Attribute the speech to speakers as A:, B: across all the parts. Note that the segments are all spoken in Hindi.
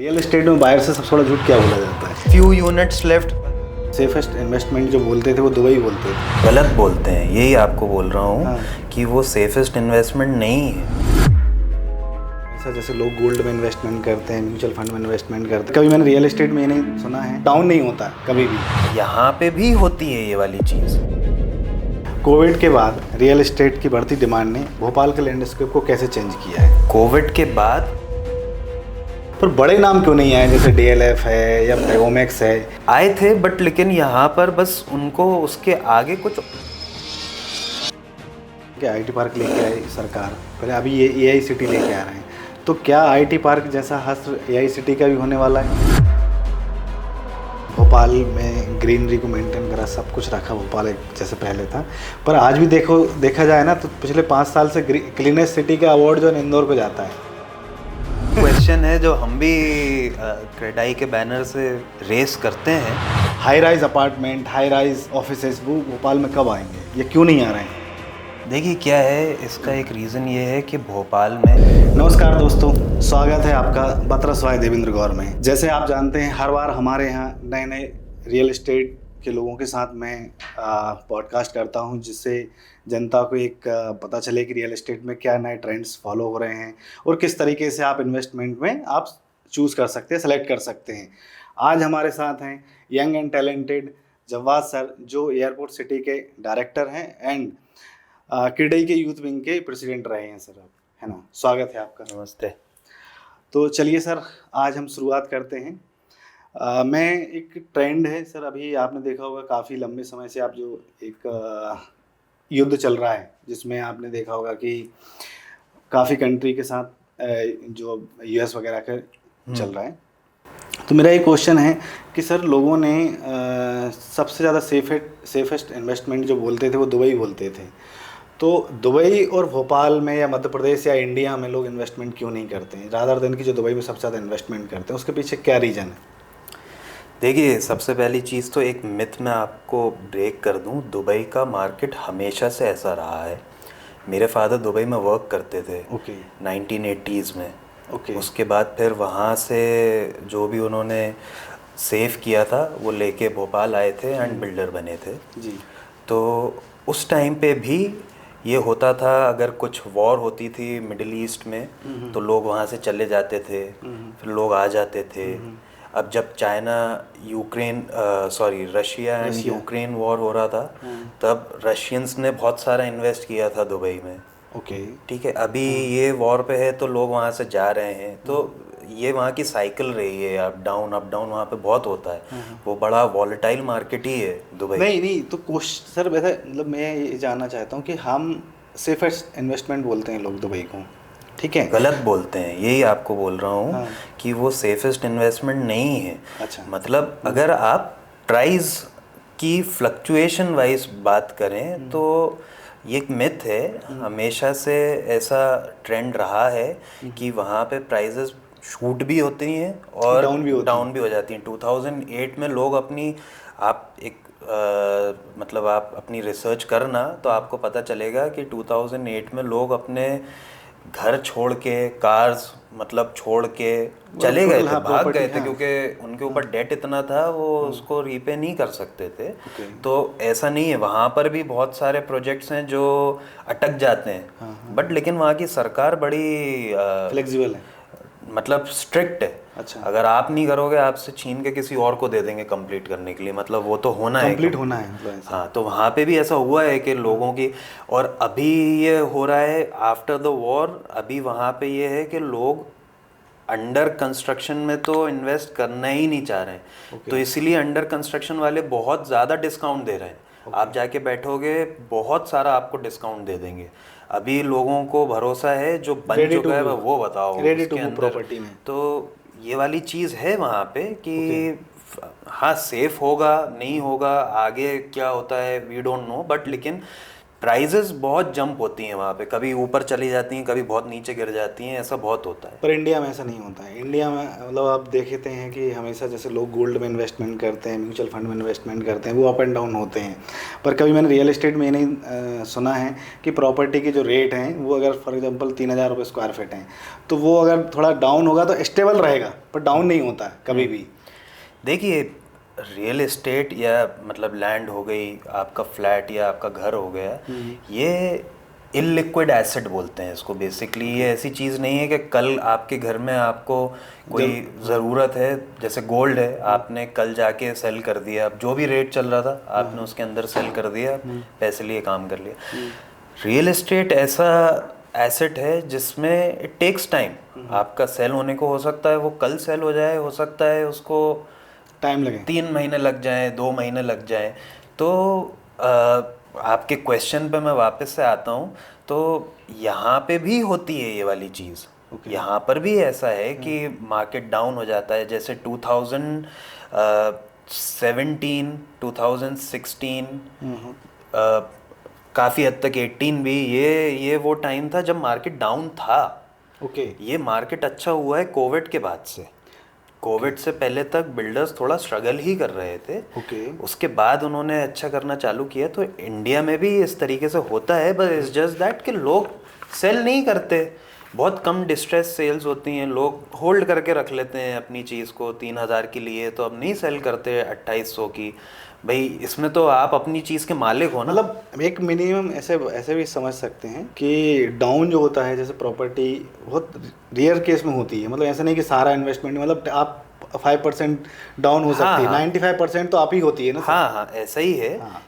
A: रियल एस्टेट में बायर से सबसे बड़ा झूठ क्या बोला जाता है?
B: Few units left.
A: Safest investment जो बोलते थे वो दुबई बोलते थे।
B: गलत बोलते हैं, यही आपको बोल रहा हूँ
A: हाँ।
B: कि वो सेफेस्ट इन्वेस्टमेंट नहीं है।
A: ऐसा जैसे लोग गोल्ड में इन्वेस्टमेंट करते हैं, म्यूचुअल फंड में इन्वेस्टमेंट करते हैं, कभी मैंने रियल एस्टेट में ये नहीं सुना है डाउन नहीं होता कभी भी।
B: यहाँ पे भी होती है ये वाली चीज़।
A: कोविड के बाद रियल एस्टेट की बढ़ती डिमांड ने भोपाल के लैंडस्केप को कैसे चेंज किया है?
B: कोविड के बाद
A: पर बड़े नाम क्यों नहीं आए, जैसे डीएलएफ है या पेगोमेक्स है?
B: आए थे, बट लेकिन यहाँ पर बस उनको उसके आगे कुछ
A: क्या आईटी पार्क लेके आई सरकार, पहले अभी ये एआई सिटी लेके आ रहे हैं, तो क्या आईटी पार्क जैसा हश्र एआई सिटी का भी होने वाला है? भोपाल में ग्रीनरी को मेंटेन करा, सब कुछ रखा भोपाल एक जैसे पहले था, पर आज भी देखा जाए ना तो पिछले 5 साल से क्लीनेस्ट सिटी का अवार्ड जो है इंदौर को जाता है।
B: क्वेश्चन है जो हम भी क्रेडाई के बैनर से रेस करते हैं।
A: High rise apartment, high rise offices वो भोपाल में कब आएंगे, ये क्यों नहीं आ रहे हैं?
B: देखिए क्या है, इसका एक रीज़न ये है कि भोपाल में।
A: नमस्कार दोस्तों, स्वागत है आपका बतरसवाय देवेंद्र गौर में। जैसे आप जानते हैं हर बार हमारे यहाँ नए नए रियल एस्टेट के लोगों के साथ मैं पॉडकास्ट करता हूँ, जिससे जनता को एक पता चले कि रियल एस्टेट में क्या नए ट्रेंड्स फॉलो हो रहे हैं और किस तरीके से आप इन्वेस्टमेंट में आप चूज़ कर सकते हैं, सेलेक्ट कर सकते हैं। आज हमारे साथ हैं young and talented Jawad sir, जो एयरपोर्ट सिटी के डायरेक्टर हैं एंड क्रेडाई के यूथ विंग के प्रेसिडेंट रहे हैं सर, है ना। स्वागत है आपका।
B: नमस्ते।
A: तो चलिए सर, आज हम शुरुआत करते हैं। मैं एक ट्रेंड है सर, अभी आपने देखा होगा काफ़ी लंबे समय से आप जो एक युद्ध चल रहा है, जिसमें आपने देखा होगा कि काफ़ी कंट्री के साथ जो यूएस वगैरह का चल रहा है। तो मेरा एक क्वेश्चन है कि सर लोगों ने सबसे ज़्यादा सेफेस्ट इन्वेस्टमेंट जो बोलते थे वो दुबई बोलते थे, तो दुबई और भोपाल में या मध्य प्रदेश या इंडिया में लोग इन्वेस्टमेंट क्यों नहीं करते हैं रादर देन कि जो दुबई में सबसे ज़्यादा इन्वेस्टमेंट करते हैं? उसके पीछे क्या रीज़न है?
B: देखिए, सबसे पहली चीज़ तो एक मिथ मैं आपको ब्रेक कर दूं। दुबई का मार्केट हमेशा से ऐसा रहा है। मेरे फादर दुबई में वर्क करते थे।
A: ओके।
B: 1980s में।
A: ओके।
B: उसके बाद फिर वहाँ से जो भी उन्होंने सेव किया था वो लेके भोपाल आए थे एंड बिल्डर बने थे
A: जी।
B: तो उस टाइम पे भी ये होता था, अगर कुछ वॉर होती थी मिडिल ईस्ट में तो लोग वहाँ से चले जाते थे, फिर लोग आ जाते थे। अब जब रशिया एंड यूक्रेन वॉर हो रहा था, तब रशियंस ने बहुत सारा इन्वेस्ट किया था दुबई में।
A: ओके।
B: ठीक है, अभी ये वॉर पे है तो लोग वहाँ से जा रहे हैं, तो ये वहाँ की साइकिल रही है, अप डाउन वहाँ पे बहुत होता है। वो बड़ा वॉलेटाइल मार्केट ही है दुबई।
A: नहीं तो कोशिश सर, वैसे मतलब मैं ये जानना चाहता हूँ कि हम सेफेस्ट इन्वेस्टमेंट बोलते हैं लोग दुबई को, ठीक है?
B: गलत बोलते हैं, यही आपको बोल रहा हूँ।
A: हाँ।
B: कि वो सेफेस्ट इन्वेस्टमेंट नहीं है।
A: अच्छा।
B: मतलब अगर आप प्राइस की फ्लक्चुएशन वाइज बात करें तो ये एक मिथ है, हमेशा से ऐसा ट्रेंड रहा है कि वहाँ पे प्राइसेस शूट भी होती हैं और डाउन भी हो जाती हैं। 2008 में लोग मतलब आप अपनी रिसर्च करना तो आपको पता चलेगा कि 2008 में लोग अपने घर छोड़ के, कार्स मतलब छोड़ के चले गए थे, भाग गए थे, क्योंकि उनके ऊपर डेट इतना था वो उसको रीपे नहीं कर सकते थे। तो ऐसा नहीं है, वहाँ पर भी बहुत सारे प्रोजेक्ट्स हैं जो अटक जाते हैं। बट लेकिन वहाँ की सरकार बड़ी
A: फ्लेक्सिबल है,
B: मतलब स्ट्रिक्ट है।
A: अच्छा।
B: अगर आप नहीं करोगे, आपसे छीन के किसी और को दे देंगे कंप्लीट करने के लिए, मतलब वो तो होना है,
A: कंप्लीट होना है मतलब।
B: हाँ, तो वहाँ पे भी ऐसा हुआ है कि लोगों की, और अभी ये हो रहा है आफ्टर द वॉर। अभी वहाँ पे ये है कि लोग अंडर कंस्ट्रक्शन में तो इन्वेस्ट करना ही नहीं चाह रहे हैं। तो इसीलिए अंडर कंस्ट्रक्शन वाले बहुत ज़्यादा डिस्काउंट दे रहे हैं। आप जाके बैठोगे, बहुत सारा आपको डिस्काउंट दे देंगे। अभी लोगों को भरोसा है, जो बन चुका है वो बताओ उसके अंदर
A: प्रॉपर्टी में।
B: तो ये वाली चीज़ है वहाँ पे कि हाँ, सेफ होगा नहीं होगा, आगे क्या होता है वी डोंट नो, बट लेकिन प्राइजेस बहुत जंप होती हैं वहाँ पे, कभी ऊपर चली जाती हैं, कभी बहुत नीचे गिर जाती हैं, ऐसा बहुत होता है।
A: पर इंडिया में ऐसा नहीं होता है। इंडिया में मतलब आप देखते हैं कि हमेशा जैसे लोग गोल्ड में इन्वेस्टमेंट करते हैं, म्यूचुअल फंड में इन्वेस्टमेंट करते हैं, वो अप एंड डाउन होते हैं। पर कभी मैंने रियल एस्टेट में ये नहीं सुना है कि प्रॉपर्टी के जो रेट हैं वो अगर फॉर एग्जांपल 3,000 रुपये स्क्वायर फीट हैं तो वो अगर थोड़ा डाउन होगा तो स्टेबल रहेगा, पर डाउन नहीं होता है कभी भी।
B: देखिए, रियल एस्टेट या मतलब लैंड हो गई, आपका फ्लैट या आपका घर हो गया, ये इलिक्विड एसेट बोलते हैं इसको बेसिकली। ये ऐसी चीज़ नहीं है कि कल आपके घर में आपको कोई ज़रूरत है, जैसे गोल्ड है, आपने कल जाके सेल कर दिया, अब जो भी रेट चल रहा था आपने उसके अंदर सेल कर दिया, पैसे लिए काम कर लिया। रियल एस्टेट ऐसा एसेट है जिसमें इट टेक्स टाइम। आपका सेल होने को हो सकता है वो कल सेल हो जाए, हो सकता है उसको
A: टाइम लगे,
B: 3 महीने लग जाए, 2 महीने लग जाए। तो आपके क्वेश्चन पे मैं वापस से आता हूँ, तो यहाँ पे भी होती है ये वाली चीज़। यहाँ पर भी ऐसा है कि मार्केट डाउन हो जाता है, जैसे 2017, 2016, काफ़ी हद तक 18 भी, ये वो टाइम था जब मार्केट डाउन था।
A: ओके।
B: ये मार्केट अच्छा हुआ है कोविड के बाद से। कोविड से पहले तक बिल्डर्स थोड़ा स्ट्रगल ही कर रहे थे।
A: ओके।
B: उसके बाद उन्होंने अच्छा करना चालू किया। तो इंडिया में भी इस तरीके से होता है, बट इट्स जस्ट दैट कि लोग सेल नहीं करते, बहुत कम डिस्ट्रेस सेल्स होती हैं, लोग होल्ड करके रख लेते हैं अपनी चीज़ को। 3,000 की लिए तो अब नहीं सेल करते 2,800 की। भाई इसमें तो आप अपनी चीज़ के मालिक हो ना।
A: मतलब एक मिनिमम ऐसे ऐसे भी समझ सकते हैं कि डाउन जो होता है जैसे प्रॉपर्टी बहुत रेयर केस में होती है। मतलब ऐसा नहीं कि सारा इन्वेस्टमेंट, मतलब आप 5% डाउन हो सकती है, 95% तो आप ही होती है ना सर?
B: हाँ, ऐसा ही है।
A: हाँ।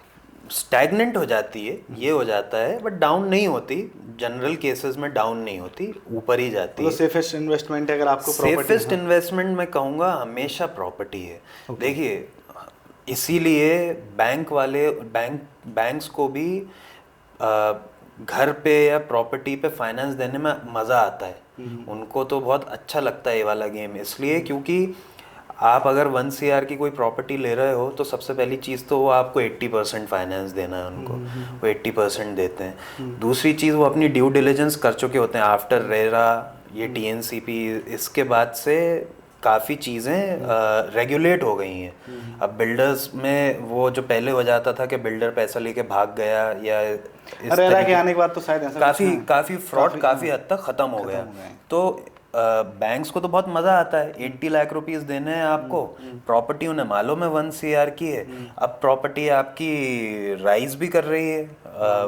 B: स्टैग्नेंट हो जाती है, ये हो जाता है, बट डाउन नहीं होती। जनरल केसेस में डाउन नहीं होती, ऊपर ही जाती है।
A: मतलब सेफेस्ट इन्वेस्टमेंट है अगर आपको
B: सेफेस्ट इन्वेस्टमेंट मैं कहूँगा हमेशा प्रॉपर्टी है। देखिए, इसीलिए बैंक्स को भी घर पे या प्रॉपर्टी पे फाइनेंस देने में मज़ा आता है। उनको तो बहुत अच्छा लगता है ये वाला गेम, इसलिए क्योंकि आप अगर 1 CR की कोई प्रॉपर्टी ले रहे हो तो सबसे पहली चीज़ तो वो आपको 80% फाइनेंस देना है उनको, वो 80% देते हैं। दूसरी चीज़, वो अपनी ड्यू डिलिजेंस कर चुके होते हैं आफ्टर रेरा, ये TNCP, इसके बाद से काफ़ी चीज़ें रेगुलेट हो गई हैं। अब बिल्डर्स में वो जो पहले हो जाता था कि बिल्डर पैसा लेके भाग गया, या
A: रेरा के आने के बाद तो शायद ऐसा
B: काफ़ी फ्रॉड काफ़ी हद तक ख़त्म हो गया। तो बैंक्स को तो बहुत मज़ा आता है, 80 लाख रुपीस देने हैं आपको, प्रॉपर्टी उन्हें मालूम है 1 CR की है। अब प्रॉपर्टी आपकी राइज भी कर रही है,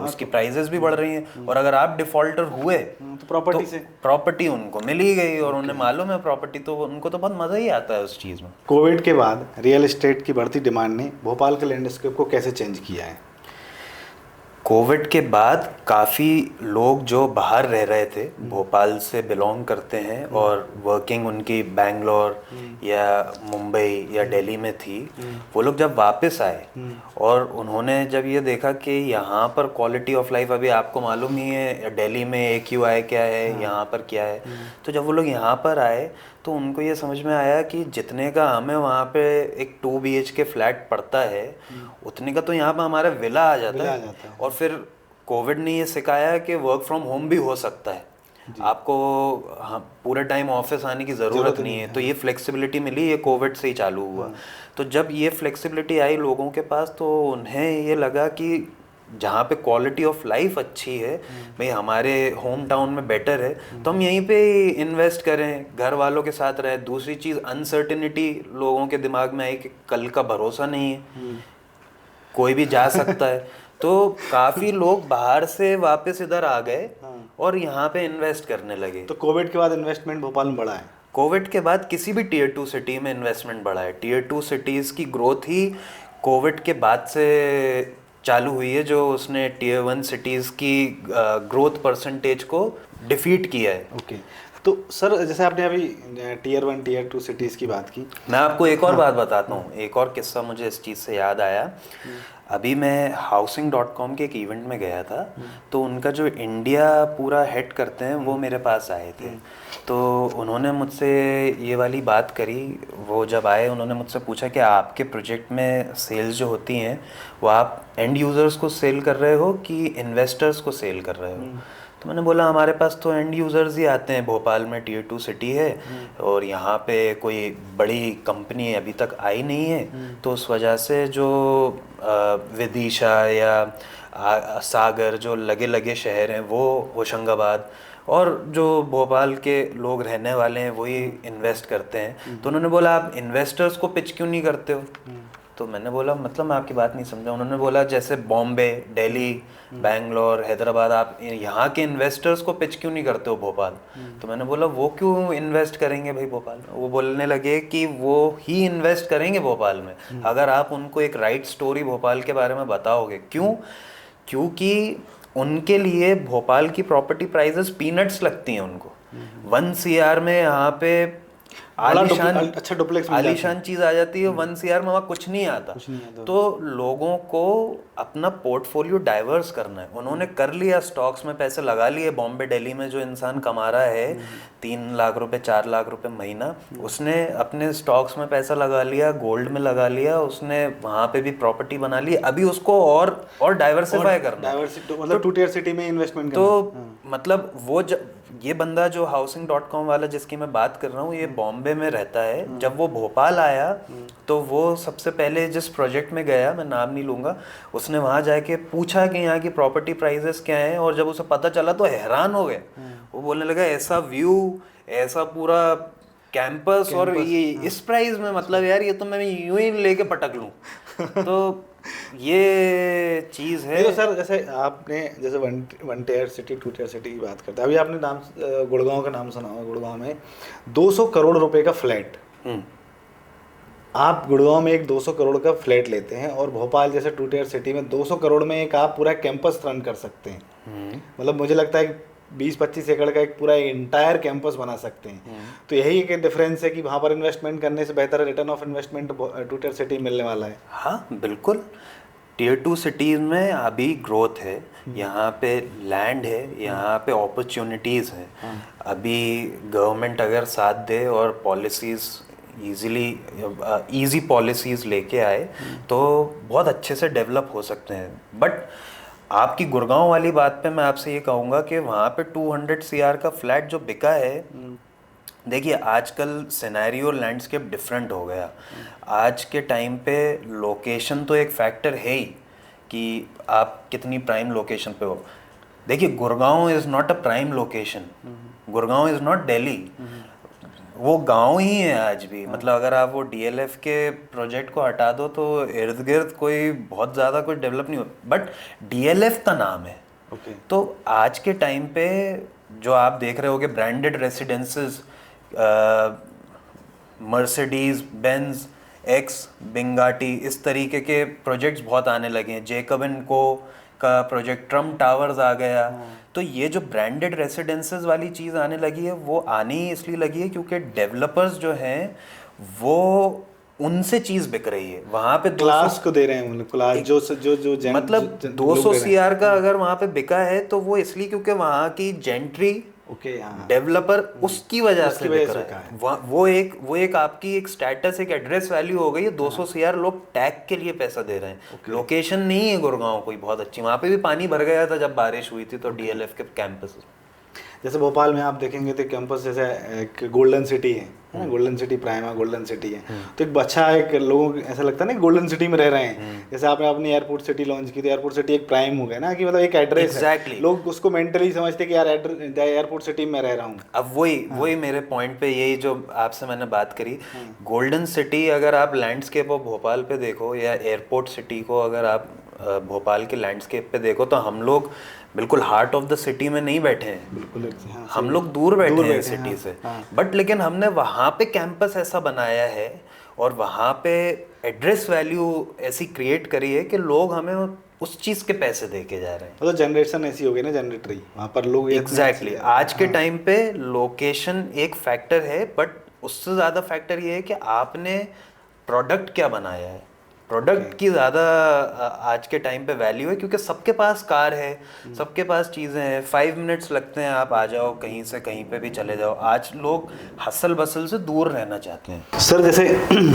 B: उसकी प्राइजेस भी बढ़ रही हैं, और अगर आप डिफॉल्टर हुए
A: तो प्रॉपर्टी से
B: प्रॉपर्टी उनको मिल ही गई, और उन्हें मालूम है प्रॉपर्टी, तो उनको तो बहुत मज़ा ही आता है उस चीज़ में।
A: कोविड के बाद रियल एस्टेट की बढ़ती डिमांड ने भोपाल के लैंडस्केप को कैसे चेंज किया है?
B: कोविड के बाद काफ़ी लोग जो बाहर रह रहे थे, भोपाल से बिलोंग करते हैं और वर्किंग उनकी बैंगलोर या मुंबई या दिल्ली में थी, वो लोग जब वापस आए और उन्होंने जब ये देखा कि यहाँ पर क्वालिटी ऑफ लाइफ, अभी आपको मालूम ही है दिल्ली में AQI क्या है, यहाँ पर क्या है, तो जब वो लोग यहाँ पर आए तो उनको ये समझ में आया कि जितने का हमें वहाँ पे एक 2 BHK फ्लैट पड़ता है, उतने का तो यहाँ पे हमारा विला आ जाता है। और फिर कोविड ने ये सिखाया कि वर्क फ्रॉम होम भी हो सकता है, आपको पूरे टाइम ऑफिस आने की ज़रूरत नहीं है। तो ये फ्लेक्सिबिलिटी मिली, ये कोविड से ही चालू हुआ। तो जब ये फ्लेक्सिबिलिटी आई लोगों के पास, तो उन्हें ये लगा कि जहाँ पे क्वालिटी ऑफ लाइफ अच्छी है, भाई हमारे होम टाउन में बेटर है, तो हम यहीं पे इन्वेस्ट करें, घर वालों के साथ रहें। दूसरी चीज़, अनसर्टिनिटी लोगों के दिमाग में आई कि कल का भरोसा नहीं है, कोई भी जा सकता है। तो काफ़ी लोग बाहर से वापस इधर आ गए और यहाँ पे इन्वेस्ट करने लगे।
A: तो कोविड के बाद इन्वेस्टमेंट भोपाल में बढ़ा है?
B: कोविड के बाद किसी भी Tier 2 सिटी में इन्वेस्टमेंट बढ़ा है। Tier 2 सिटीज़ की ग्रोथ ही कोविड के बाद से चालू हुई है, जो उसने Tier 1 सिटीज़ की ग्रोथ परसेंटेज को डिफीट किया है।
A: ओके। तो सर जैसे आपने अभी टीयर 1 टीयर 2 सिटीज़ की बात की।
B: मैं आपको एक और बात बताता हूँ, एक और किस्सा मुझे इस चीज़ से याद आया। अभी मैं हाउसिंग.com के एक इवेंट में गया था, तो उनका जो इंडिया पूरा हेड करते हैं वो मेरे पास आए थे। तो उन्होंने मुझसे ये वाली बात करी, वो जब आए उन्होंने मुझसे पूछा कि आपके प्रोजेक्ट में सेल्स जो होती हैं वो आप एंड यूज़र्स को सेल कर रहे हो कि इन्वेस्टर्स को सेल कर रहे हो। तो मैंने बोला हमारे पास तो एंड यूज़र्स ही आते हैं, भोपाल में टीयर 2 सिटी है और यहाँ पे कोई बड़ी कंपनी अभी तक आई नहीं है, तो उस वजह से जो विदिशा या सागर जो लगे लगे शहर हैं वो होशंगाबाद और जो भोपाल के लोग रहने वाले हैं वही इन्वेस्ट करते हैं। तो उन्होंने बोला आप इन्वेस्टर्स को पिच क्यों नहीं करते हो? तो मैंने बोला मतलब मैं आपकी बात नहीं समझा। उन्होंने बोला जैसे बॉम्बे, दिल्ली, बैंगलोर, हैदराबाद, आप यहाँ के इन्वेस्टर्स को पिच क्यों नहीं करते हो भोपाल? तो मैंने बोला वो क्यों इन्वेस्ट करेंगे भाई भोपाल में? वो बोलने लगे कि वो ही इन्वेस्ट करेंगे भोपाल में अगर आप उनको एक राइट स्टोरी भोपाल के बारे में बताओगे। क्यों? क्योंकि उनके लिए भोपाल की प्रॉपर्टी प्राइसेस पीनट्स लगती हैं उनको। 1 CR में यहाँ पे आलीशान
A: अच्छा डुप्लेक्स मिल
B: आलीशान चीज आ जाती है, 1 CR में वहाँ कुछ नहीं आता। तो लोगों को अपना पोर्टफोलियो डाइवर्स करना है। उन्होंने कर लिया, स्टॉक्स में पैसे लगा लिए। बॉम्बे दिल्ली में जो इंसान कमा रहा है 3 लाख रुपए 4 लाख रुपए महीना, उसने अपने स्टॉक्स में पैसा लगा लिया, गोल्ड में लगा लिया, उसने वहाँ पे भी प्रॉपर्टी बना ली। अभी उसको और डाइवर्सिफाई करना है।
A: डाइवर्सिटी मतलब 2 टियर सिटी में इन्वेस्टमेंट करना।
B: तो मतलब वो ये बंदा जो हाउसिंग.com वाला जिसकी मैं बात कर रहा हूँ, ये बॉम्बे में रहता है। जब वो भोपाल आया तो वो सबसे पहले जिस प्रोजेक्ट में गया, मैं नाम नहीं लूँगा, उसने वहाँ जाके पूछा कि यहाँ की प्रॉपर्टी प्राइसेस क्या हैं, और जब उसे पता चला तो हैरान हो गया। वो बोलने लगा ऐसा व्यू, ऐसा पूरा कैंपस और ये इस प्राइस में, मतलब यार ये तो मैं यूं ही लेके पटक लूँ। तो ये चीज़ है।
A: तो सर जैसे आपने जैसे 1 टियर सिटी 2 टियर सिटी की बात करते हैं, अभी आपने नाम गुड़गांव का नाम सुना होगा। गुड़गांव में 200 करोड़ रुपए का फ्लैट, आप गुड़गांव में एक 200 करोड़ का फ्लैट लेते हैं और भोपाल जैसे 2 टियर सिटी में 200 करोड़ में एक आप पूरा कैंपस रन कर सकते हैं। मतलब मुझे लगता है 20-25 एकड़ का एक पूरा इंटायर कैंपस बना सकते हैं। तो यही एक डिफरेंस है कि वहाँ पर इन्वेस्टमेंट करने से बेहतर return of investment 2 tier city मिलने वाला है।
B: हाँ बिल्कुल, टीयर 2 सिटीज़ में अभी ग्रोथ है, यहाँ पे लैंड है, यहाँ पे अपॉर्चुनिटीज़ हैं। अभी गवर्नमेंट अगर साथ दे और पॉलिसीज़ ईजी पॉलिसीज़ लेके आए तो बहुत अच्छे से डेवलप हो सकते हैं। बट आपकी गुड़गांव वाली बात पे मैं आपसे ये कहूँगा कि वहाँ पे 200 CR का फ्लैट जो बिका है, देखिए आजकल सिनेरियो लैंडस्केप डिफरेंट हो गया। आज के टाइम पे लोकेशन तो एक फैक्टर है ही कि आप कितनी प्राइम लोकेशन पे हो। देखिए Gurgaon is not a prime location, Gurgaon is not Delhi, वो गांव ही है आज भी। मतलब अगर आप वो DLF के प्रोजेक्ट को हटा दो तो इर्द गिर्द कोई बहुत ज़्यादा कोई डेवलप नहीं हो, बट DLF का नाम है। तो आज के टाइम पे जो आप देख रहे होगे branded residences, Mercedes Benz, X, Bingatti, इस तरीके के प्रोजेक्ट्स बहुत आने लगे हैं। जेकब एंड को का प्रोजेक्ट, ट्रम्प टावर्स आ गया। तो ये जो ब्रांडेड रेसिडेंसेस वाली चीज़ आने लगी है वो आनी ही इसलिए लगी है क्योंकि डेवलपर्स जो हैं वो उनसे चीज़ बिक रही है। वहाँ पे
A: क्लास को दे रहे हैं, मतलब क्लास जो
B: मतलब 200 CR का अगर वहाँ पे बिका है तो वो इसलिए क्योंकि वहाँ की जेंट्री डेवलपर उसकी वजह से बिक रहा है। वो एक आपकी एक स्टेटस, एक एड्रेस वैल्यू हो गई है। 200 CR लोग टैग के लिए पैसा दे रहे हैं। लोकेशन नहीं है गुड़गांव कोई बहुत अच्छी, वहाँ पे भी पानी भर गया था जब बारिश हुई थी तो DLF के कैंपस।
A: जैसे भोपाल में आप देखेंगे तो कैंपस जैसे एक गोल्डन सिटी है ना, golden city prima golden city है। तो एक अच्छा, एक लोगों को ऐसा लगता है ना गोल्डन सिटी में रह रहे हैं। जैसे आपने अपनी एयरपोर्ट सिटी लॉन्च की तो एयरपोर्ट सिटी एक प्राइम हो गया ना, कि मतलब एक एड्रेस है। लोग उसको मेंटली समझते हैं कि यार एयरपोर्ट सिटी में रह रहा हूँ।
B: अब वही मेरे पॉइंट पे, यही जो आपसे मैंने बात करी, गोल्डन सिटी अगर आप लैंडस्केप ऑफ भोपाल पे देखो या एयरपोर्ट सिटी को अगर आप भोपाल के लैंडस्केप पे देखो तो हम लोग बिल्कुल हार्ट ऑफ द सिटी में नहीं बैठे हैं,
A: बिल्कुल हाँ,
B: हम लोग दूर बैठे हैं
A: हैं,
B: सिटी
A: हाँ,
B: से।
A: हाँ।
B: बट लेकिन हमने वहाँ पे कैंपस ऐसा बनाया है और वहाँ पे एड्रेस वैल्यू ऐसी क्रिएट करी है कि लोग हमें उस चीज़ के पैसे दे के जा रहे हैं।
A: मतलब जनरेशन ऐसी हो गई ना, जनरेटरी वहाँ पर लोग
B: एग्जैक्टली आज के टाइम पे लोकेशन एक फैक्टर है, बट उससे ज़्यादा फैक्टर ये है कि आपने प्रोडक्ट क्या बनाया है। प्रोडक्ट की ज़्यादा आज के टाइम पे वैल्यू है, क्योंकि सबके पास कार है, सबके पास चीज़ें हैं, 5 मिनट्स लगते हैं, आप आ जाओ कहीं से कहीं पे भी चले जाओ। आज लोग हसल बसल से दूर रहना चाहते हैं।
A: सर जैसे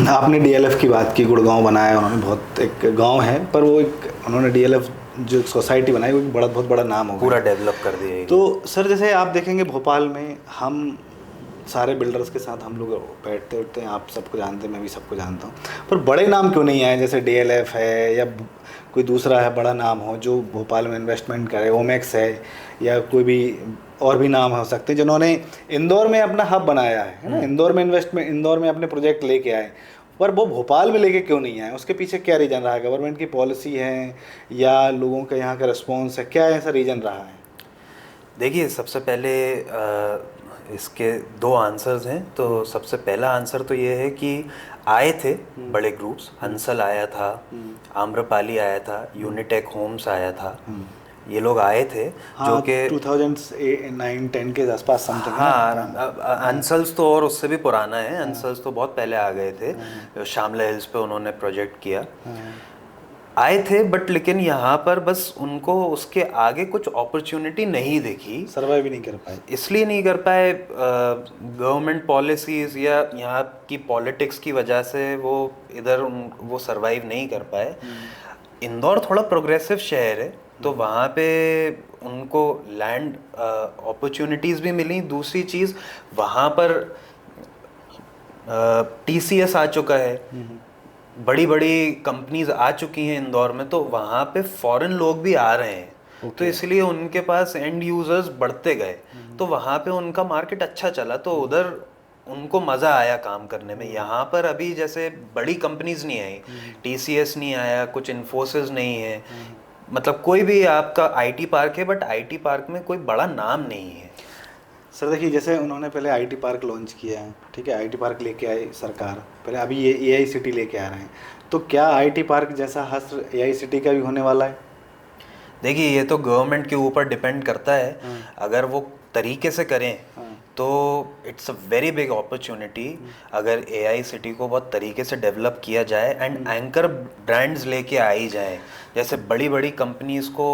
A: आपने डीएलएफ की बात की, गुड़गांव बनाया उन्होंने, बहुत एक गांव है पर वो एक उन्होंने डीएलएफ जो सोसाइटी बनाई वो एक बहुत बड़ा नाम हो गया,
B: पूरा डेवलप कर दिया।
A: तो सर जैसे आप देखेंगे भोपाल में हम सारे बिल्डर्स के साथ हम लोग बैठते उठते हैं, आप सबको जानते हैं, मैं भी सबको जानता हूँ, पर बड़े नाम क्यों नहीं आए? जैसे डीएलएफ है या कोई दूसरा है बड़ा नाम हो जो भोपाल में इन्वेस्टमेंट करे, ओमेक्स है या कोई भी और भी नाम हो सकते हैं जिन्होंने इंदौर में अपना हब बनाया है ना, इंदौर में इन्वेस्टमेंट, इंदौर में अपने प्रोजेक्ट लेके आए, पर वो भोपाल में लेके क्यों नहीं आए? उसके पीछे क्या रीज़न रहा है? गवर्नमेंट की पॉलिसी है या लोगों का यहाँ का रिस्पॉन्स है, क्या ऐसा रीज़न रहा है?
B: देखिए सबसे पहले इसके दो आंसर्स हैं। तो सबसे पहला आंसर तो ये है कि आए थे बड़े ग्रुप्स, हंसल आया था, आम्रपाली आया था, यूनिटेक होम्स आया था, ये लोग आए थे,
A: हाँ,
B: जो कि
A: 2009-10 के आसपास समथिंग।
B: हाँ, हंसल्स तो और उससे भी पुराना है, हंसल्स तो बहुत पहले आ गए थे, शामला हिल्स पे उन्होंने प्रोजेक्ट किया, आए थे, बट लेकिन यहाँ पर बस उनको उसके आगे कुछ अपॉर्चुनिटी नहीं देखी,
A: सर्वाइव भी नहीं कर पाए।
B: इसलिए नहीं कर पाए, गवर्नमेंट पॉलिसीज़ या यहाँ की पॉलिटिक्स की वजह से वो इधर वो सरवाइव नहीं कर पाए। इंदौर थोड़ा प्रोग्रेसिव शहर है, तो वहाँ पे उनको लैंड अपॉर्चुनिटीज़ भी मिली। दूसरी चीज़ वहाँ पर टीसीएस आ चुका है, बड़ी बड़ी कंपनीज आ चुकी हैं इंदौर में, तो वहाँ पे फॉरेन लोग भी आ रहे हैं, तो इसलिए उनके पास एंड यूजर्स बढ़ते गए, तो वहाँ पे उनका मार्केट अच्छा चला, तो उधर उनको मज़ा आया काम करने में। यहाँ पर अभी जैसे बड़ी कंपनीज नहीं आई, टीसीएस नहीं आया, कुछ इन्फोसिस नहीं है, मतलब कोई भी आपका आईटी पार्क है, बट आईटी पार्क में कोई बड़ा नाम नहीं है।
A: सर देखिए जैसे उन्होंने पहले आईटी पार्क लॉन्च किया है, ठीक है, आईटी पार्क लेके आई सरकार, पहले अभी ये एआई सिटी लेके आ रहे हैं, तो क्या आईटी पार्क जैसा हश्र एआई सिटी का भी होने वाला है?
B: देखिए ये तो गवर्नमेंट के ऊपर डिपेंड करता है, अगर वो तरीके से करें तो it's a very big opportunity. अगर एआई सिटी को बहुत तरीके से डेवलप किया जाए एंड एंकर ब्रांड्स लेके आई जाए, जैसे बड़ी बड़ी कंपनीज को